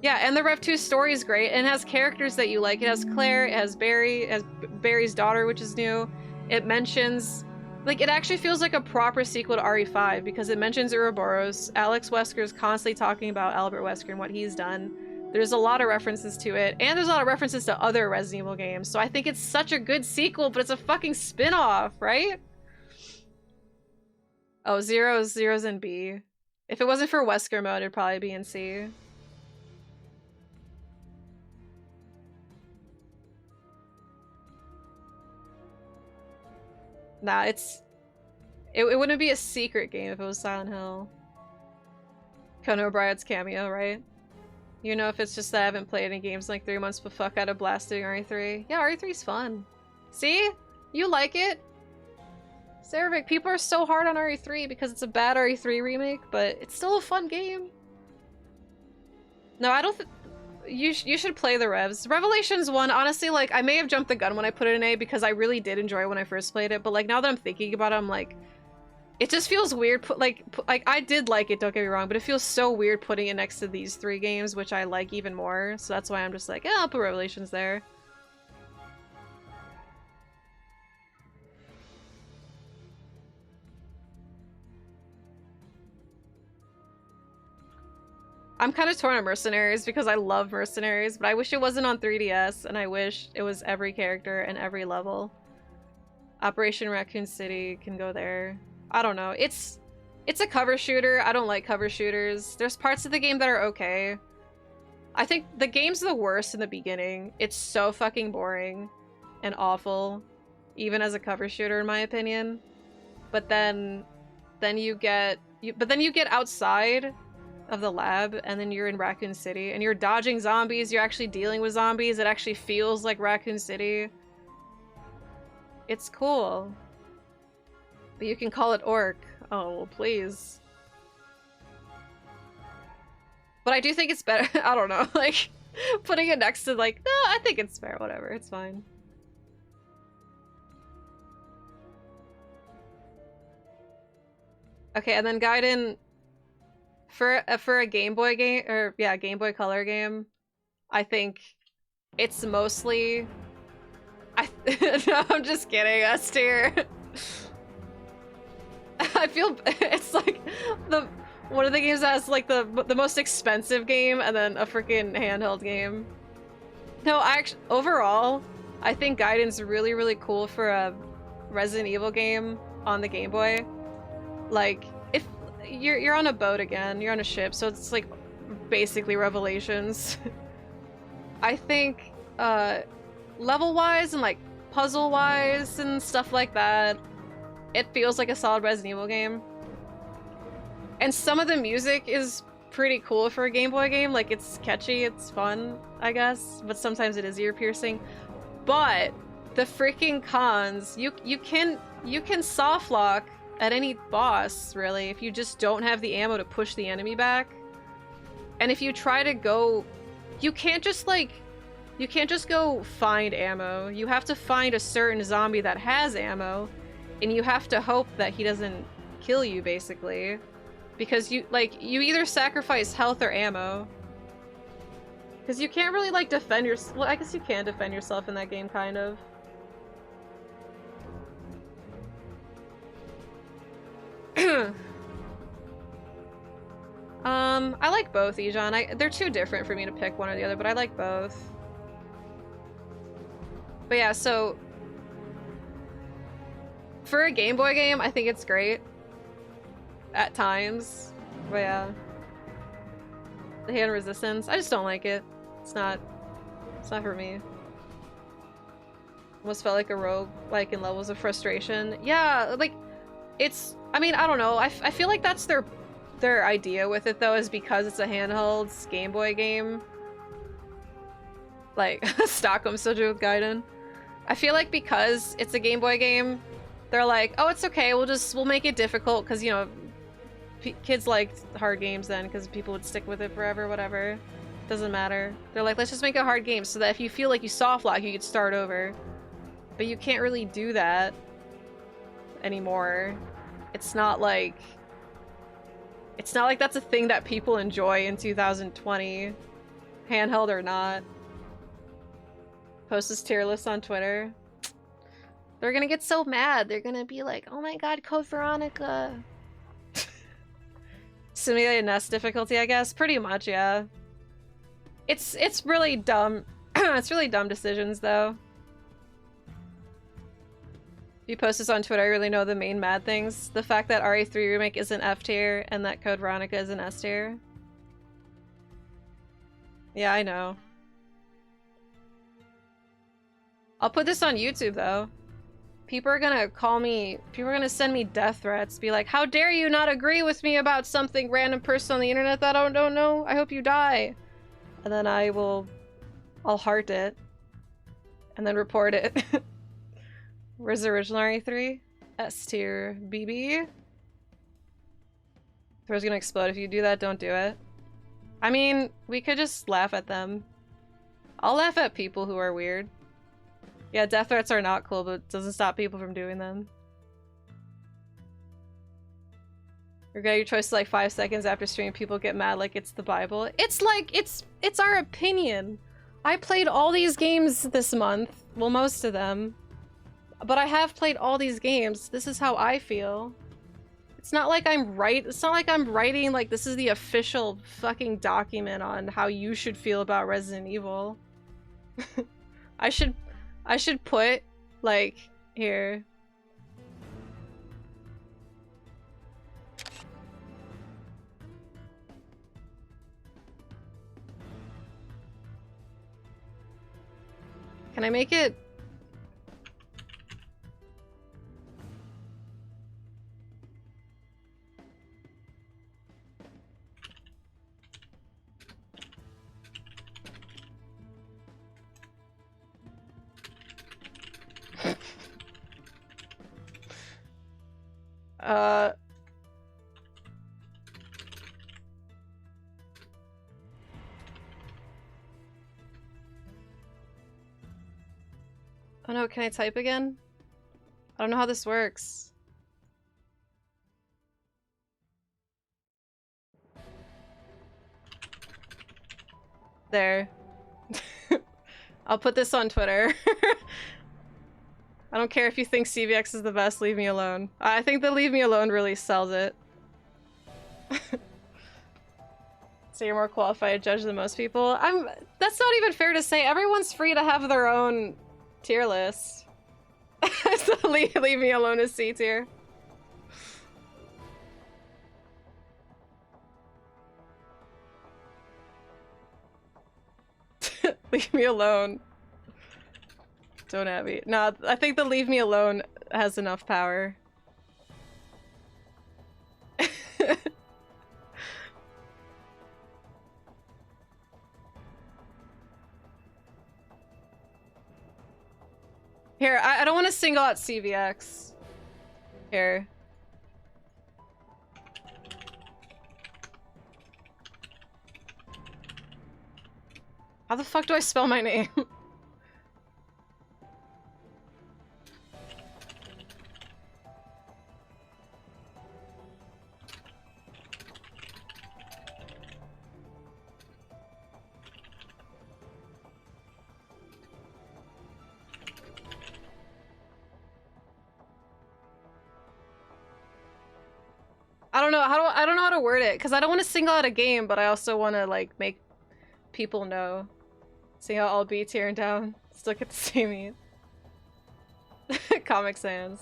Yeah, and the Rev 2 story is great, and it has characters that you like. It has Claire, it has Barry, it has Barry's daughter, which is new. It mentions... Like, it actually feels like a proper sequel to RE5, because it mentions Ouroboros. Alex Wesker's constantly talking about Albert Wesker and what he's done. There's a lot of references to it, and there's a lot of references to other Resident Evil games, so I think it's such a good sequel, but it's a fucking spin-off, right? Oh, Zero's in B. If it wasn't for Wesker mode, it'd probably be in C. Nah, it's... It wouldn't be a secret game if it was Silent Hill. Conan O'Brien's cameo, right? You know, if it's just that I haven't played any games in like 3 months, but fuck, I'd have blasted RE3. Yeah, RE3's fun. See? You like it? Cerevic, people are so hard on RE3 because it's a bad RE3 remake, but it's still a fun game. No, I don't you should play the Revs. Revelations 1, honestly, like, I may have jumped the gun when I put it in A because I really did enjoy it when I first played it, but like, now that I'm thinking about it, I'm like, it just feels weird, like I did like it, don't get me wrong, but it feels so weird putting it next to these 3 games, which I like even more, so that's why I'm just like, yeah, I'll put Revelations there. I'm kind of torn on Mercenaries because I love Mercenaries, but I wish it wasn't on 3DS, and I wish it was every character and every level. Operation Raccoon City can go there. I don't know. It's a cover shooter. I don't like cover shooters. There's parts of the game that are okay. I think the game's the worst in the beginning. It's so fucking boring and awful, even as a cover shooter, in my opinion. But then you get outside of the lab, and then you're in Raccoon City, and you're dodging zombies, you're actually dealing with zombies, it actually feels like Raccoon City. It's cool. But you can call it Orc. Oh, well, please. But I do think it's better. I don't know, like, putting it next to, like, no, I think it's fair, whatever, it's fine. Okay, and then Gaiden, for a Game Boy game, or yeah, Game Boy Color game, I think it's mostly... no, I'm just kidding, S tier. I feel it's like one of the games that has like the most expensive game and then a freaking handheld game. No, overall, I think Gaiden's really, really cool for a Resident Evil game on the Game Boy. Like, if you're on a boat again, you're on a ship, so it's like basically Revelations. I think level-wise and like puzzle-wise and stuff like that, it feels like a solid Resident Evil game. And some of the music is pretty cool for a Game Boy game. Like, it's catchy, it's fun, I guess, but sometimes it is ear-piercing. But the freaking cons, you can softlock at any boss, really, if you just don't have the ammo to push the enemy back. And if you try to go, you can't just go find ammo. You have to find a certain zombie that has ammo, and you have to hope that he doesn't kill you, basically. Because you either sacrifice health or ammo. Because you can't really, like, defend yourself. Well, I guess you can defend yourself in that game, kind of. I like both, Ejon. They're too different for me to pick one or the other, but I like both. But yeah, so for a Game Boy game, I think it's great at times. But yeah, the hand resistance, I just don't like it. It's not for me. Almost felt like a rogue, like in levels of frustration. Yeah, like it's, I mean, I don't know. I feel like that's their idea with it, though, is because it's a handheld Game Boy game. Like, Stockholm Syndrome with Gaiden. I feel like because it's a Game Boy game, they're like, oh, it's okay, we'll make it difficult, because, you know, kids liked hard games then, because people would stick with it forever, whatever. Doesn't matter. They're like, let's just make a hard game, so that if you feel like you softlock, you could start over. But you can't really do that anymore. It's not like that's a thing that people enjoy in 2020, handheld or not. Post this tier list on Twitter. They're gonna get so mad. They're gonna be like, oh my god, Code Veronica. Simulated NES difficulty, I guess. Pretty much, yeah. It's really dumb. It's really dumb decisions, though. If you post this on Twitter, I really know the main mad things. The fact that RE3 Remake is an F tier and that Code Veronica is an S tier. Yeah, I know. I'll put this on YouTube, though. people are gonna call me, people are gonna send me death threats, be like, how dare you not agree with me about something random person on the internet that I don't know? I hope you die. And then I'll heart it. And then report it. Where's the original RE3? S tier. BB? Thrower's gonna explode. If you do that, don't do it. I mean, we could just laugh at them. I'll laugh at people who are weird. Yeah, death threats are not cool, but it doesn't stop people from doing them. Regret your choice like 5 seconds after streaming, people get mad like it's the Bible. It's like, it's our opinion. I played all these games this month. Well, most of them. But I have played all these games. This is how I feel. It's not like I'm writing like this is the official fucking document on how you should feel about Resident Evil. I should put like here. Can I make it? Oh no, can I type again? I don't know how this works. There. I'll put this on Twitter. I don't care if you think CVX is the best, leave me alone. I think the leave me alone really sells it. So you're more qualified to judge than most people? That's not even fair to say. Everyone's free to have their own tier list. So leave me alone is C tier. Leave me alone. Don't at me. No, I think the leave me alone has enough power. Here, I don't want to single out CVX. Here. How the fuck do I spell my name? I don't know how to word it because I don't want to single out a game, but I also want to like make people know. See how I'll be tearing down. Still get to see me. Comic Sans.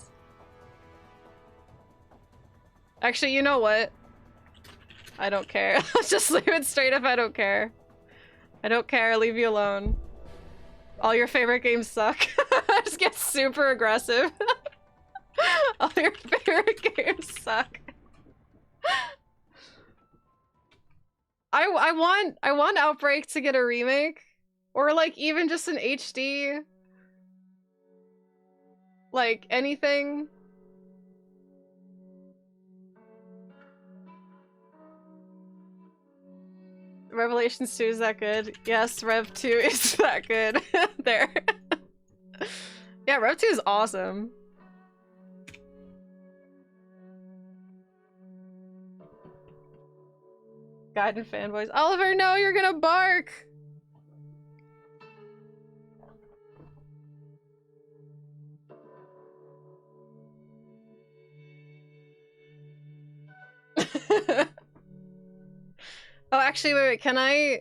Actually, you know what? I don't care. Let's just leave it straight up. I don't care. I don't care. Leave you alone. All your favorite games suck. Just get super aggressive. All your favorite games suck. I want Outbreak to get a remake. Or like even just an HD. Like anything. Revelations 2 is that good? Yes, Rev 2 is that good. There. Yeah, Rev 2 is awesome. Guide and fanboys. Oliver, no, you're gonna bark! Oh, actually, wait, can I...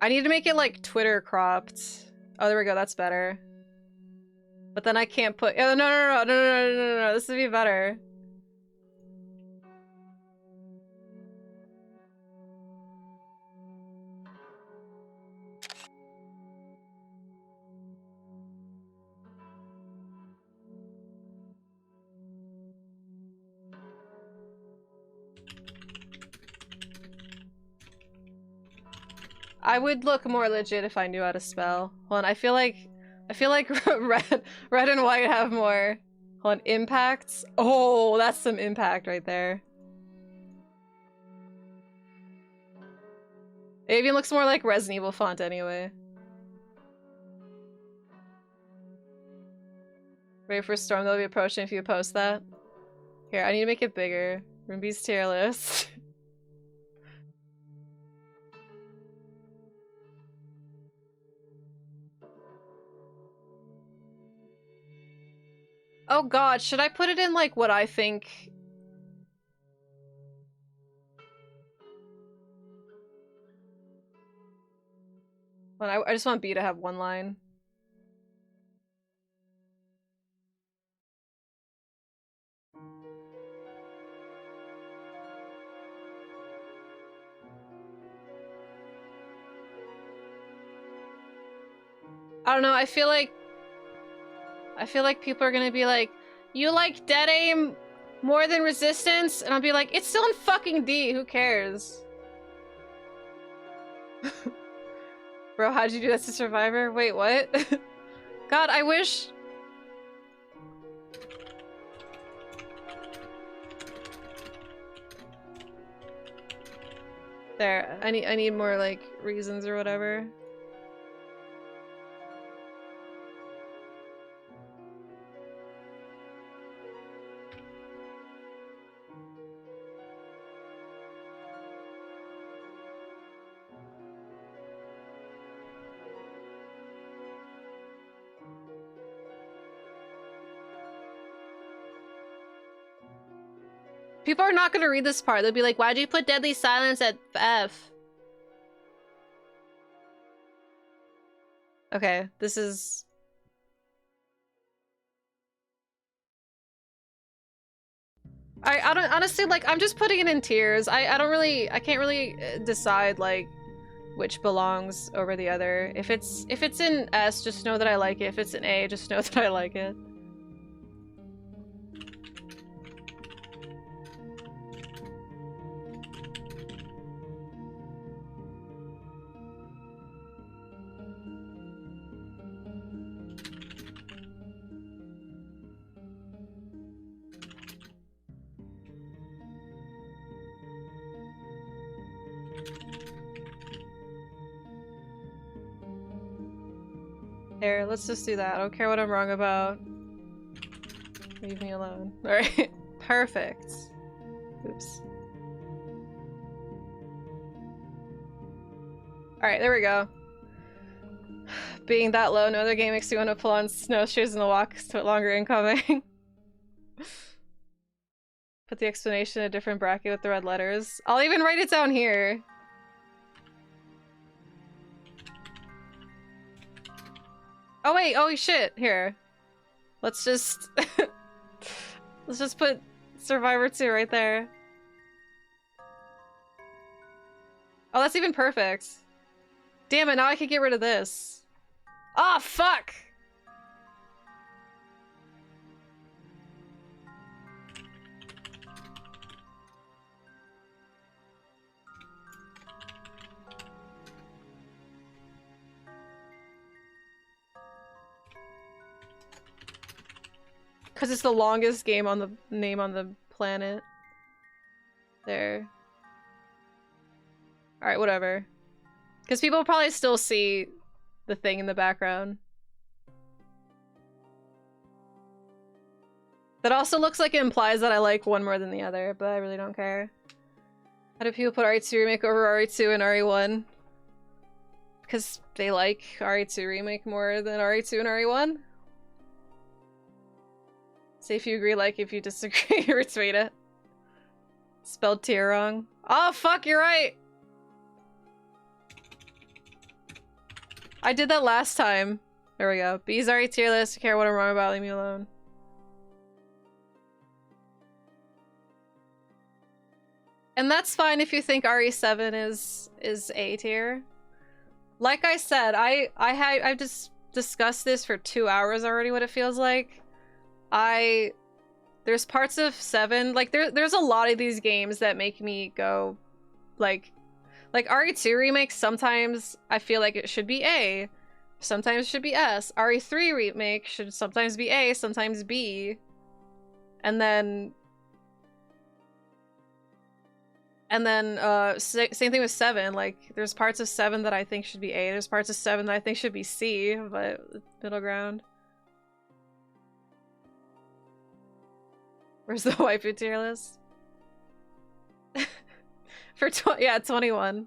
I need to make it, like, Twitter cropped. Oh, there we go, that's better. But then I can't put... Oh, no, this would be better. I would look more legit if I knew how to spell. Hold on, I feel like red and white have more. Hold on, impacts. Oh, that's some impact right there. It even looks more like Resident Evil font anyway. Ready for a storm that'll be approaching if you post that? Here, I need to make it bigger. Rimby's tier list. Oh god, should I put it in like what I think? Well, I just want B to have one line. I don't know, I feel like people are gonna be like, you like dead aim more than resistance? And I'll be like, it's still in fucking D, who cares? Bro, how'd you do that to Survivor? Wait, what? God, I wish... There, I need more, like, reasons or whatever. People are not gonna read this part. They'll be like, why'd you put Deadly Silence at F? Okay, this is... I don't, honestly, like, I'm just putting it in tiers. I can't really decide, like, which belongs over the other. If it's in S, just know that I like it. If it's in A, just know that I like it. There, let's just do that. I don't care what I'm wrong about. Leave me alone. Alright. Perfect. Oops. Alright, there we go. Being that low, no other game makes you want to pull on snowshoes and the walk is longer incoming. Put the explanation in a different bracket with the red letters. I'll even write it down here. Oh wait, oh shit, here. Let's just... let's just put Survivor 2 right there. Oh, that's even perfect. Damn it, now I can get rid of this. Ah, fuck! Because it's the longest game on the name on the planet. There. Alright, whatever. Because people will probably still see the thing in the background. That also looks like it implies that I like one more than the other, but I really don't care. How do people put RE2 Remake over RE2 and RE1? Because they like RE2 Remake more than RE2 and RE1? Say if you agree, like if you disagree, retweet it. Spelled tier wrong. Oh fuck, you're right! I did that last time. There we go. B's RE tier list, care what I'm wrong about, leave me alone. And that's fine if you think RE7 is A tier. Like I said, I've just discussed this for 2 hours already, what it feels like. There's parts of 7, like there's a lot of these games that make me go, like Like RE2 Remake, sometimes I feel like it should be A, sometimes it should be S. RE3 Remake should sometimes be A, sometimes B. And then same thing with 7. Like there's parts of 7 that I think should be A, there's parts of 7 that I think should be C, but middle ground. Where's the waifu tier list? For 21.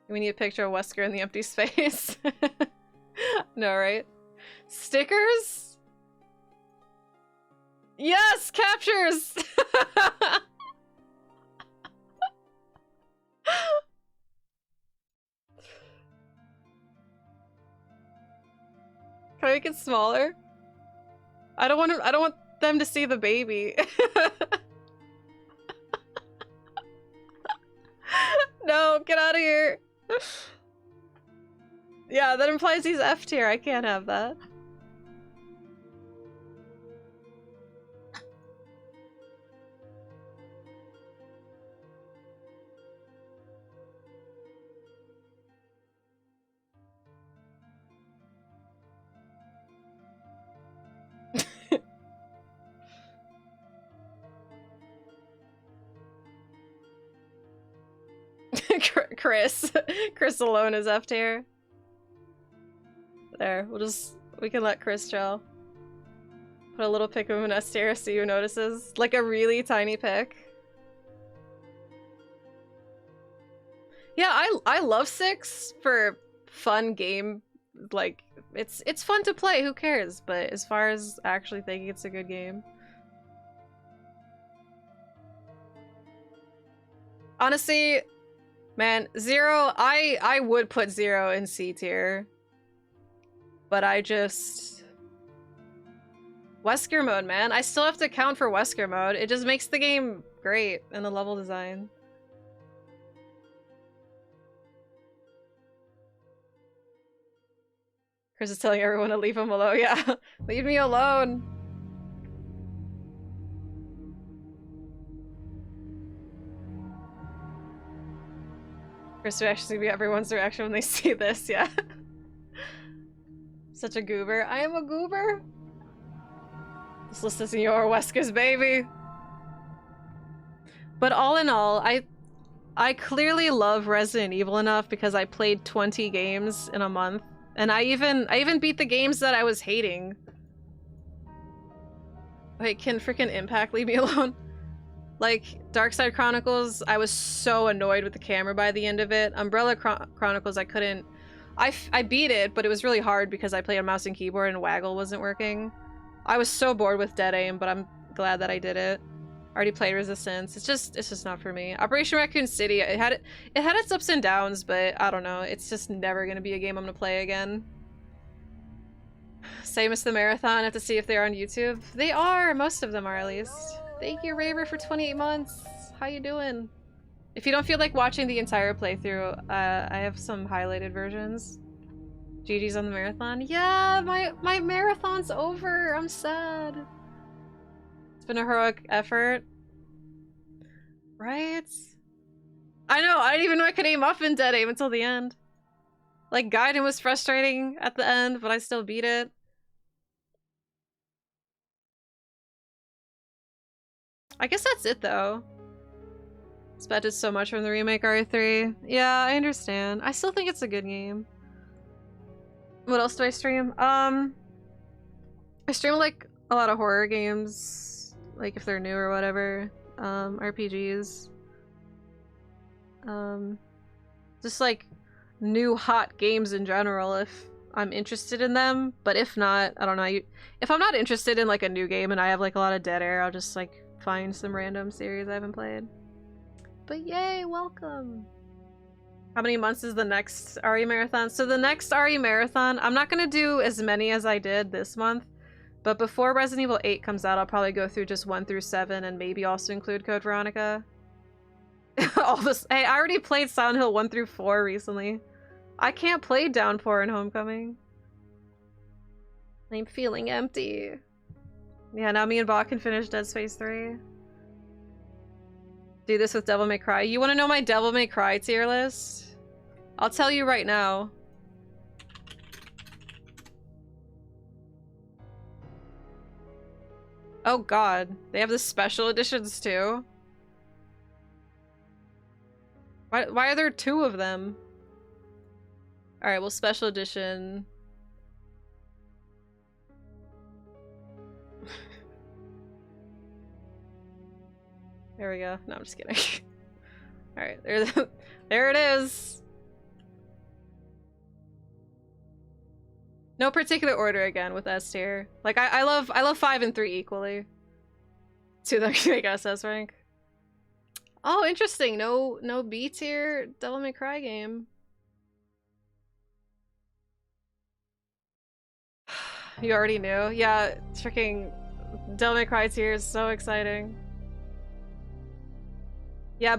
We need a picture of Wesker in the empty space. No, right? Stickers? Yes, captures! Can I make it smaller? I don't want them to see the baby. No, get out of here. Yeah, that implies he's F tier. I can't have that. Chris alone is F tier. There, we can let Chris chill. Put a little pic of him in S tier, see who notices. Like a really tiny pic. Yeah, I love 6 for fun game. Like it's fun to play, who cares? But as far as actually thinking it's a good game. Honestly, man, 0, I would put 0 in C tier. But I just... Wesker mode, man. I still have to account for Wesker mode. It just makes the game great and the level design. Chris is telling everyone to leave him alone. Yeah, leave me alone. Chris' reaction is gonna be everyone's reaction when they see this, yeah. Such a goober. I am a goober? This list isn't your Wesker's baby. But all in all, I clearly love Resident Evil enough because I played 20 games in a month. And I even beat the games that I was hating. Wait, can freaking Impact leave me alone? Like, Darkside Chronicles, I was so annoyed with the camera by the end of it. Umbrella Chronicles, I couldn't... I beat it, but it was really hard because I played on mouse and keyboard and waggle wasn't working. I was so bored with Dead Aim, but I'm glad that I did it. Already played Resistance. It's just not for me. Operation Raccoon City, it had its ups and downs, but I don't know. It's just never gonna be a game I'm gonna play again. Same as the marathon. I have to see if they're on YouTube. They are. Most of them are, at least. Thank you, Raver, for 28 months. How you doing? If you don't feel like watching the entire playthrough, I have some highlighted versions. GG's on the marathon. Yeah, my marathon's over. I'm sad. It's been a heroic effort. Right? I know, I didn't even know I could aim up in Dead Aim until the end. Like, Gaiden was frustrating at the end, but I still beat it. I guess that's it, though. Expected so much from the remake RE3. Yeah, I understand. I still think it's a good game. What else do I stream? I stream, like, a lot of horror games. Like, if they're new or whatever. RPGs. Just, like, new hot games in general if I'm interested in them. But if not, I don't know. If I'm not interested in, like, a new game and I have, like, a lot of dead air, I'll just, like, find some random series I haven't played. But yay, welcome! How many months is the next RE Marathon? So the next RE Marathon, I'm not gonna do as many as I did this month, but before Resident Evil 8 comes out, I'll probably go through just 1 through 7 and maybe also include Code Veronica. All this, hey, I already played Silent Hill 1 through 4 recently. I can't play Downpour in Homecoming. I'm feeling empty. Yeah, now me and Bach can finish Dead Space 3. Do this with Devil May Cry. You want to know my Devil May Cry tier list? I'll tell you right now. Oh god, they have the special editions too? Why are there 2 of them? Alright, well, special edition. There we go. No, I'm just kidding. Alright, there it is. No particular order again with S tier. Like I love 5 and 3 equally. To the make SS rank. Oh, interesting. No B tier Devil May Cry game. You already knew. Yeah, freaking Devil May Cry tier is so exciting. Yeah,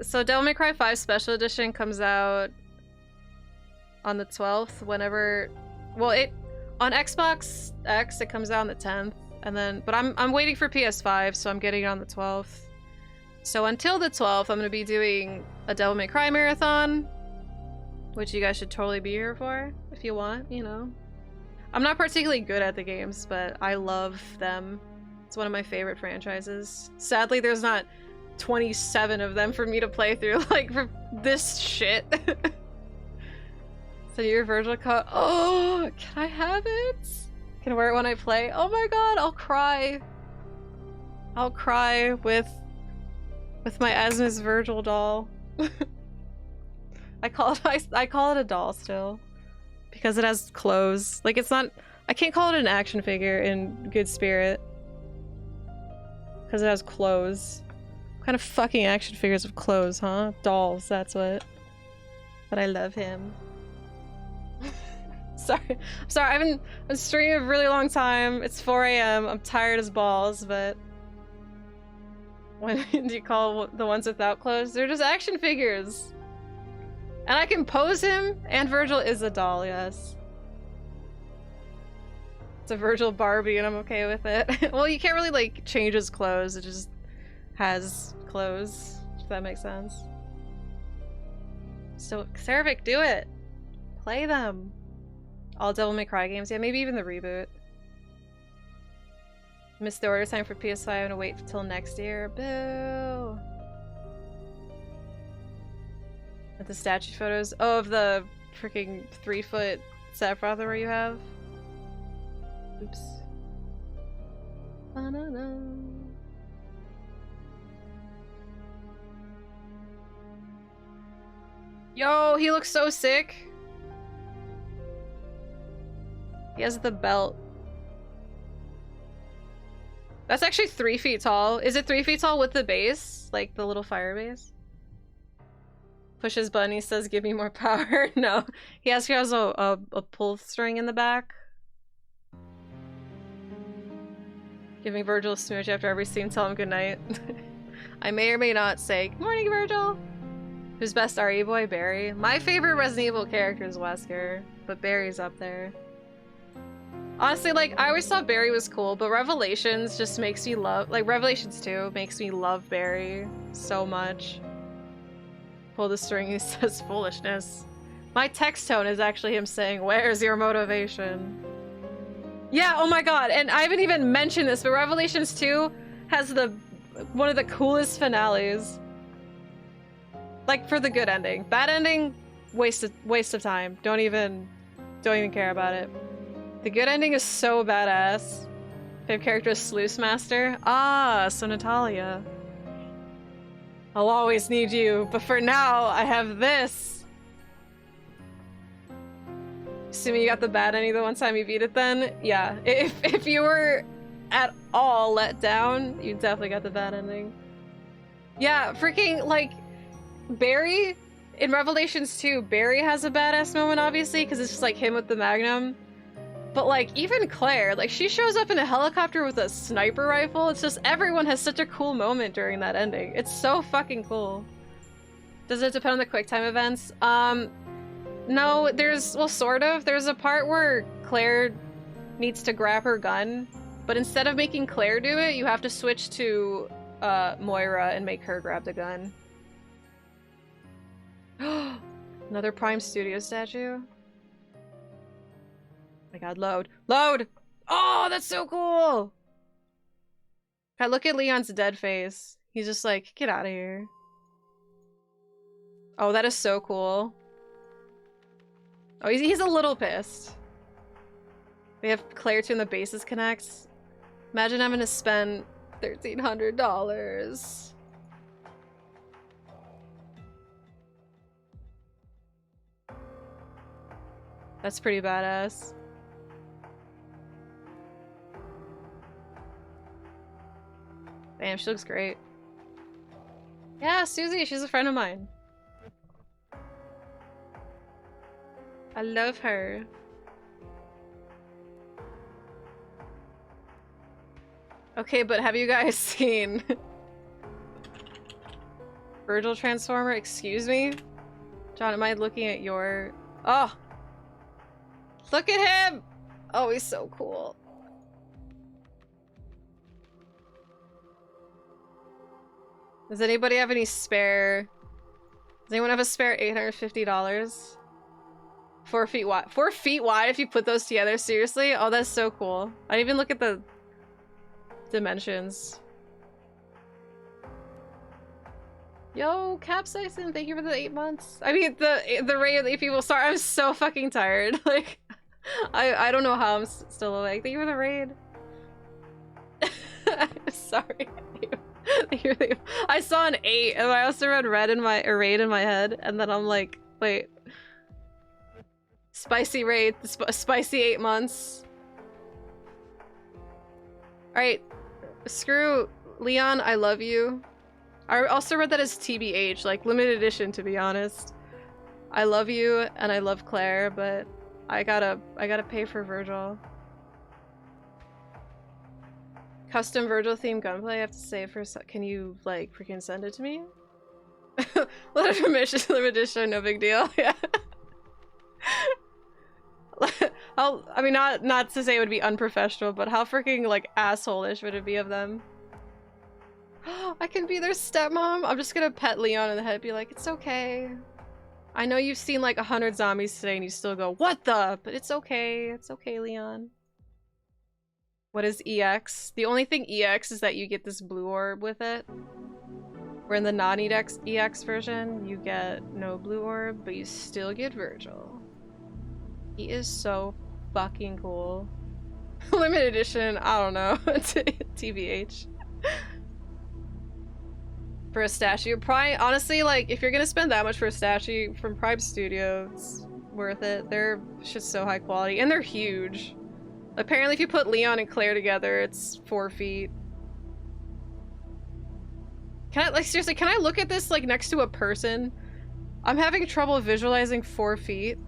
so Devil May Cry 5 Special Edition comes out on the 12th, whenever, well, on Xbox X it comes out on the 10th, and then, but I'm waiting for PS5, so I'm getting it on the 12th. So until the 12th, I'm gonna be doing a Devil May Cry marathon, which you guys should totally be here for, if you want, you know. I'm not particularly good at the games, but I love them. It's one of my favorite franchises. Sadly, there's not 27 of them for me to play through, like, for this shit. So your Virgil coat. Oh, can I have it? Can I wear it when I play? Oh my god, I'll cry. I'll cry with my Asmus Virgil doll. I call it a doll still. Because it has clothes. Like, it's not, I can't call it an action figure in good spirit. Because it has clothes. What kind of fucking action figures with clothes, huh? Dolls, that's what. But I love him. Sorry, I've been streaming a really long time. It's 4 AM. I'm tired as balls, but when do you call the ones without clothes? They're just action figures. And I can pose him, and Virgil is a doll, yes. It's a Virgil Barbie, and I'm okay with it. Well, you can't really, like, change his clothes. It just has clothes, if that makes sense. So, Cerevic, do it! Play them! All Devil May Cry games. Yeah, maybe even the reboot. Missed the order time for PS5. I'm gonna wait till next year. Boo! At the statue photos. Oh, of the freaking 3-foot Sephiroth where you have. Oops. Ba-na-na. Yo, he looks so sick. He has the belt. That's actually 3 feet tall. Is it 3 feet tall with the base? Like the little fire base? Pushes button, he says, give me more power. No. He has a pull string in the back. Giving Virgil a smooch after every scene, tell him goodnight. I may or may not say, good morning, Virgil! Who's best RE boy? Barry. My favorite Resident Evil character is Wesker, but Barry's up there. Honestly, like, I always thought Barry was cool, but Revelations just makes me love- like, Revelations 2 makes me love Barry so much. Pull the string, he says foolishness. My text tone is actually him saying, where's your motivation? Yeah, oh my god, and I haven't even mentioned this, but Revelations 2 has one of the coolest finales. Like, for the good ending. Bad ending, waste of time. Don't even care about it. The good ending is so badass. Favorite character is Sluice Master. Ah, so Natalia. I'll always need you, but for now, I have this. Assuming you got the bad ending the one time you beat it then? Yeah, if you were at all let down, you definitely got the bad ending. Yeah, freaking, like, Barry, in Revelations 2, Barry has a badass moment, obviously, because it's just, like, him with the Magnum. But, like, even Claire, like, she shows up in a helicopter with a sniper rifle. It's just, everyone has such a cool moment during that ending. It's so fucking cool. Does it depend on the QuickTime events? No, there's, well, sort of. There's a part where Claire needs to grab her gun, but instead of making Claire do it, you have to switch to Moira and make her grab the gun. Another Prime Studio statue. Oh my god, load. Load! Oh, that's so cool! God, look at Leon's dead face. He's just like, get out of here. Oh, that is so cool. Oh, he's a little pissed. We have Claire too and the bases connect. Imagine having to spend $1,300. That's pretty badass. Damn, she looks great. Yeah, Susie, she's a friend of mine. I love her. Okay, but have you guys seen Virgil Transformer? Excuse me? John, am I looking at your... Oh! Look at him! Oh, he's so cool. Does anybody have any spare... Does anyone have a spare $850? 4 feet wide. 4 feet wide if you put those together? Seriously? Oh, that's so cool. I didn't even look at the dimensions. Yo, Capsaicin, thank you for the 8 months. I mean, the rate of the 8 people. Sorry, I'm so fucking tired. Like, I don't know how I'm still awake. Thank you for the raid. Sorry. I saw an 8, and I also read raid in my head, and then I'm like, wait. Spicy raid, spicy 8 months. Alright, screw Leon, I love you. I also read that as TBH, like limited edition, to be honest. I love you, and I love Claire, but I gotta pay for Virgil. Custom Virgil themed gunplay, I have to save for can you, like, freaking send it to me? Limited edition, no big deal, yeah. I mean, not to say it would be unprofessional, but how freaking, like, asshole-ish would it be of them? I can be their stepmom? I'm just gonna pet Leon in the head, be like, it's okay. I know you've seen like 100 zombies today and you still go, what the? But it's okay. It's okay, Leon. What is EX? The only thing EX is that you get this blue orb with it. Where in the non-EX version, you get no blue orb, but you still get Virgil. He is so fucking cool. Limited edition, I don't know. TBH. For a statue. Probably, honestly, like, if you're gonna spend that much for a statue from Prime Studio, it's worth it. They're just so high quality, and they're huge. Apparently, if you put Leon and Claire together, it's 4 feet. Can I, like, seriously, can I look at this, like, next to a person? I'm having trouble visualizing 4 feet,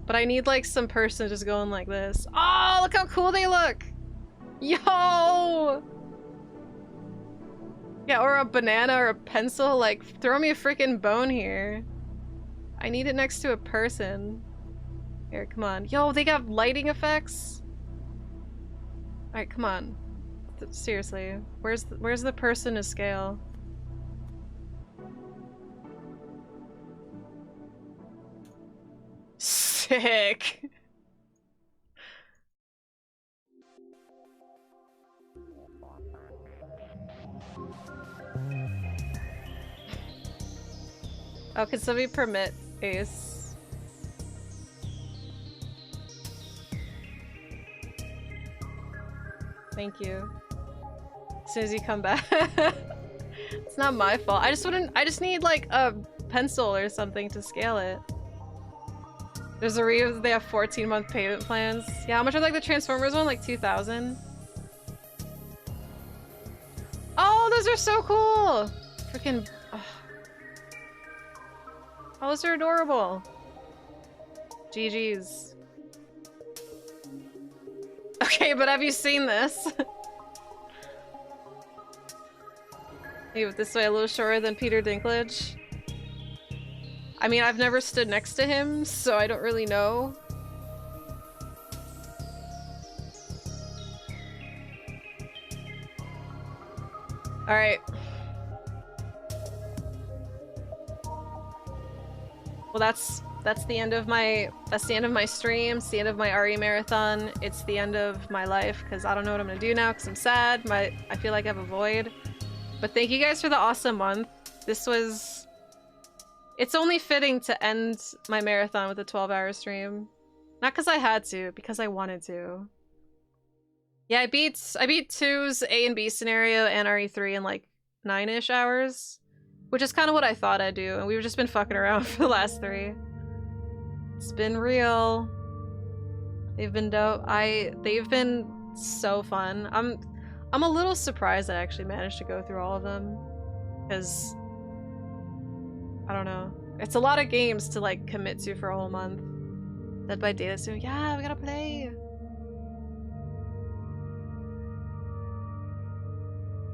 but I need, like, some person just going like this. Oh, look how cool they look! Yo! Yeah, or a banana or a pencil, like, throw me a freaking bone here. I need it next to a person. Here, come on. Yo, they got lighting effects? Alright, come on. Seriously. Where's the person to scale? Sick! Oh, can somebody permit Ace? Thank you. As soon as you come back. It's not my fault. I just need like a pencil or something to scale it. There's a reason they have 14-month payment plans. Yeah, how much are like the Transformers one? Like 2,000? Oh, those are so cool! Freaking. Oh, those are adorable. GG's. Okay, but have you seen this? Move this way a little shorter than Peter Dinklage. I mean, I've never stood next to him, so I don't really know. All right. Well, that's the end of my stream. It's the end of my RE marathon. It's the end of my life because I don't know what I'm gonna do now because I'm sad. I feel like I have a void. But thank you guys for the awesome month. This was. It's only fitting to end my marathon with a 12-hour stream, not because I had to, because I wanted to. Yeah, I beat 2's A and B scenario and RE3 in like 9-ish hours. Which is kind of what I thought I'd do, and we've just been fucking around for the last 3. It's been real. They've been dope. They've been so fun. I'm a little surprised I actually managed to go through all of them. Because I don't know. It's a lot of games to like commit to for a whole month. Dead by Daylight soon. Yeah, we gotta play.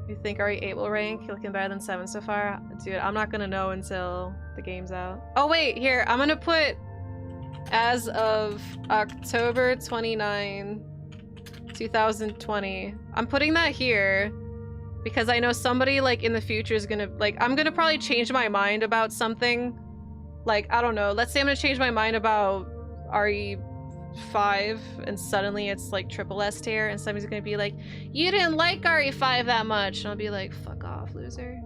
You think RE8 will rank? You're looking better than 7 so far? Dude, I'm not gonna know until the game's out. Oh wait, here, I'm gonna put as of October 29, 2020. I'm putting that here because I know somebody like in the future is gonna like, I'm gonna probably change my mind about something. Like, I don't know, let's say I'm gonna change my mind about RE5 and suddenly it's like triple S tier and somebody's gonna be like, you didn't like RE5 that much, and I'll be like, fuck off, loser.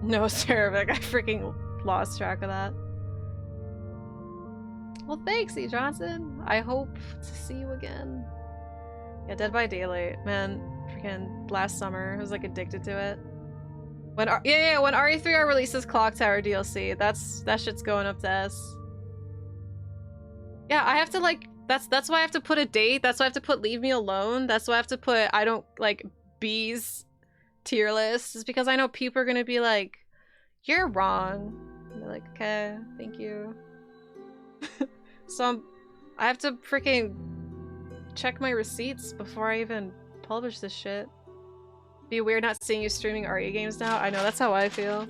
No, Cerevic, I freaking lost track of that. Well, thanks, E. Johnson. I hope to see you again. Yeah, Dead by Daylight, man, freaking last summer, I was like addicted to it. When when RE3R releases Clock Tower DLC, that shit's going up to S. Yeah, I have to like, that's why I have to put a date, that's why I have to put Leave Me Alone, that's why I have to put I don't like B's tier list, is because I know people are gonna be like, you're wrong. And they're like, okay, thank you. So I have to freaking check my receipts before I even publish this shit. Be weird not seeing you streaming RE games now. I know, that's how I feel.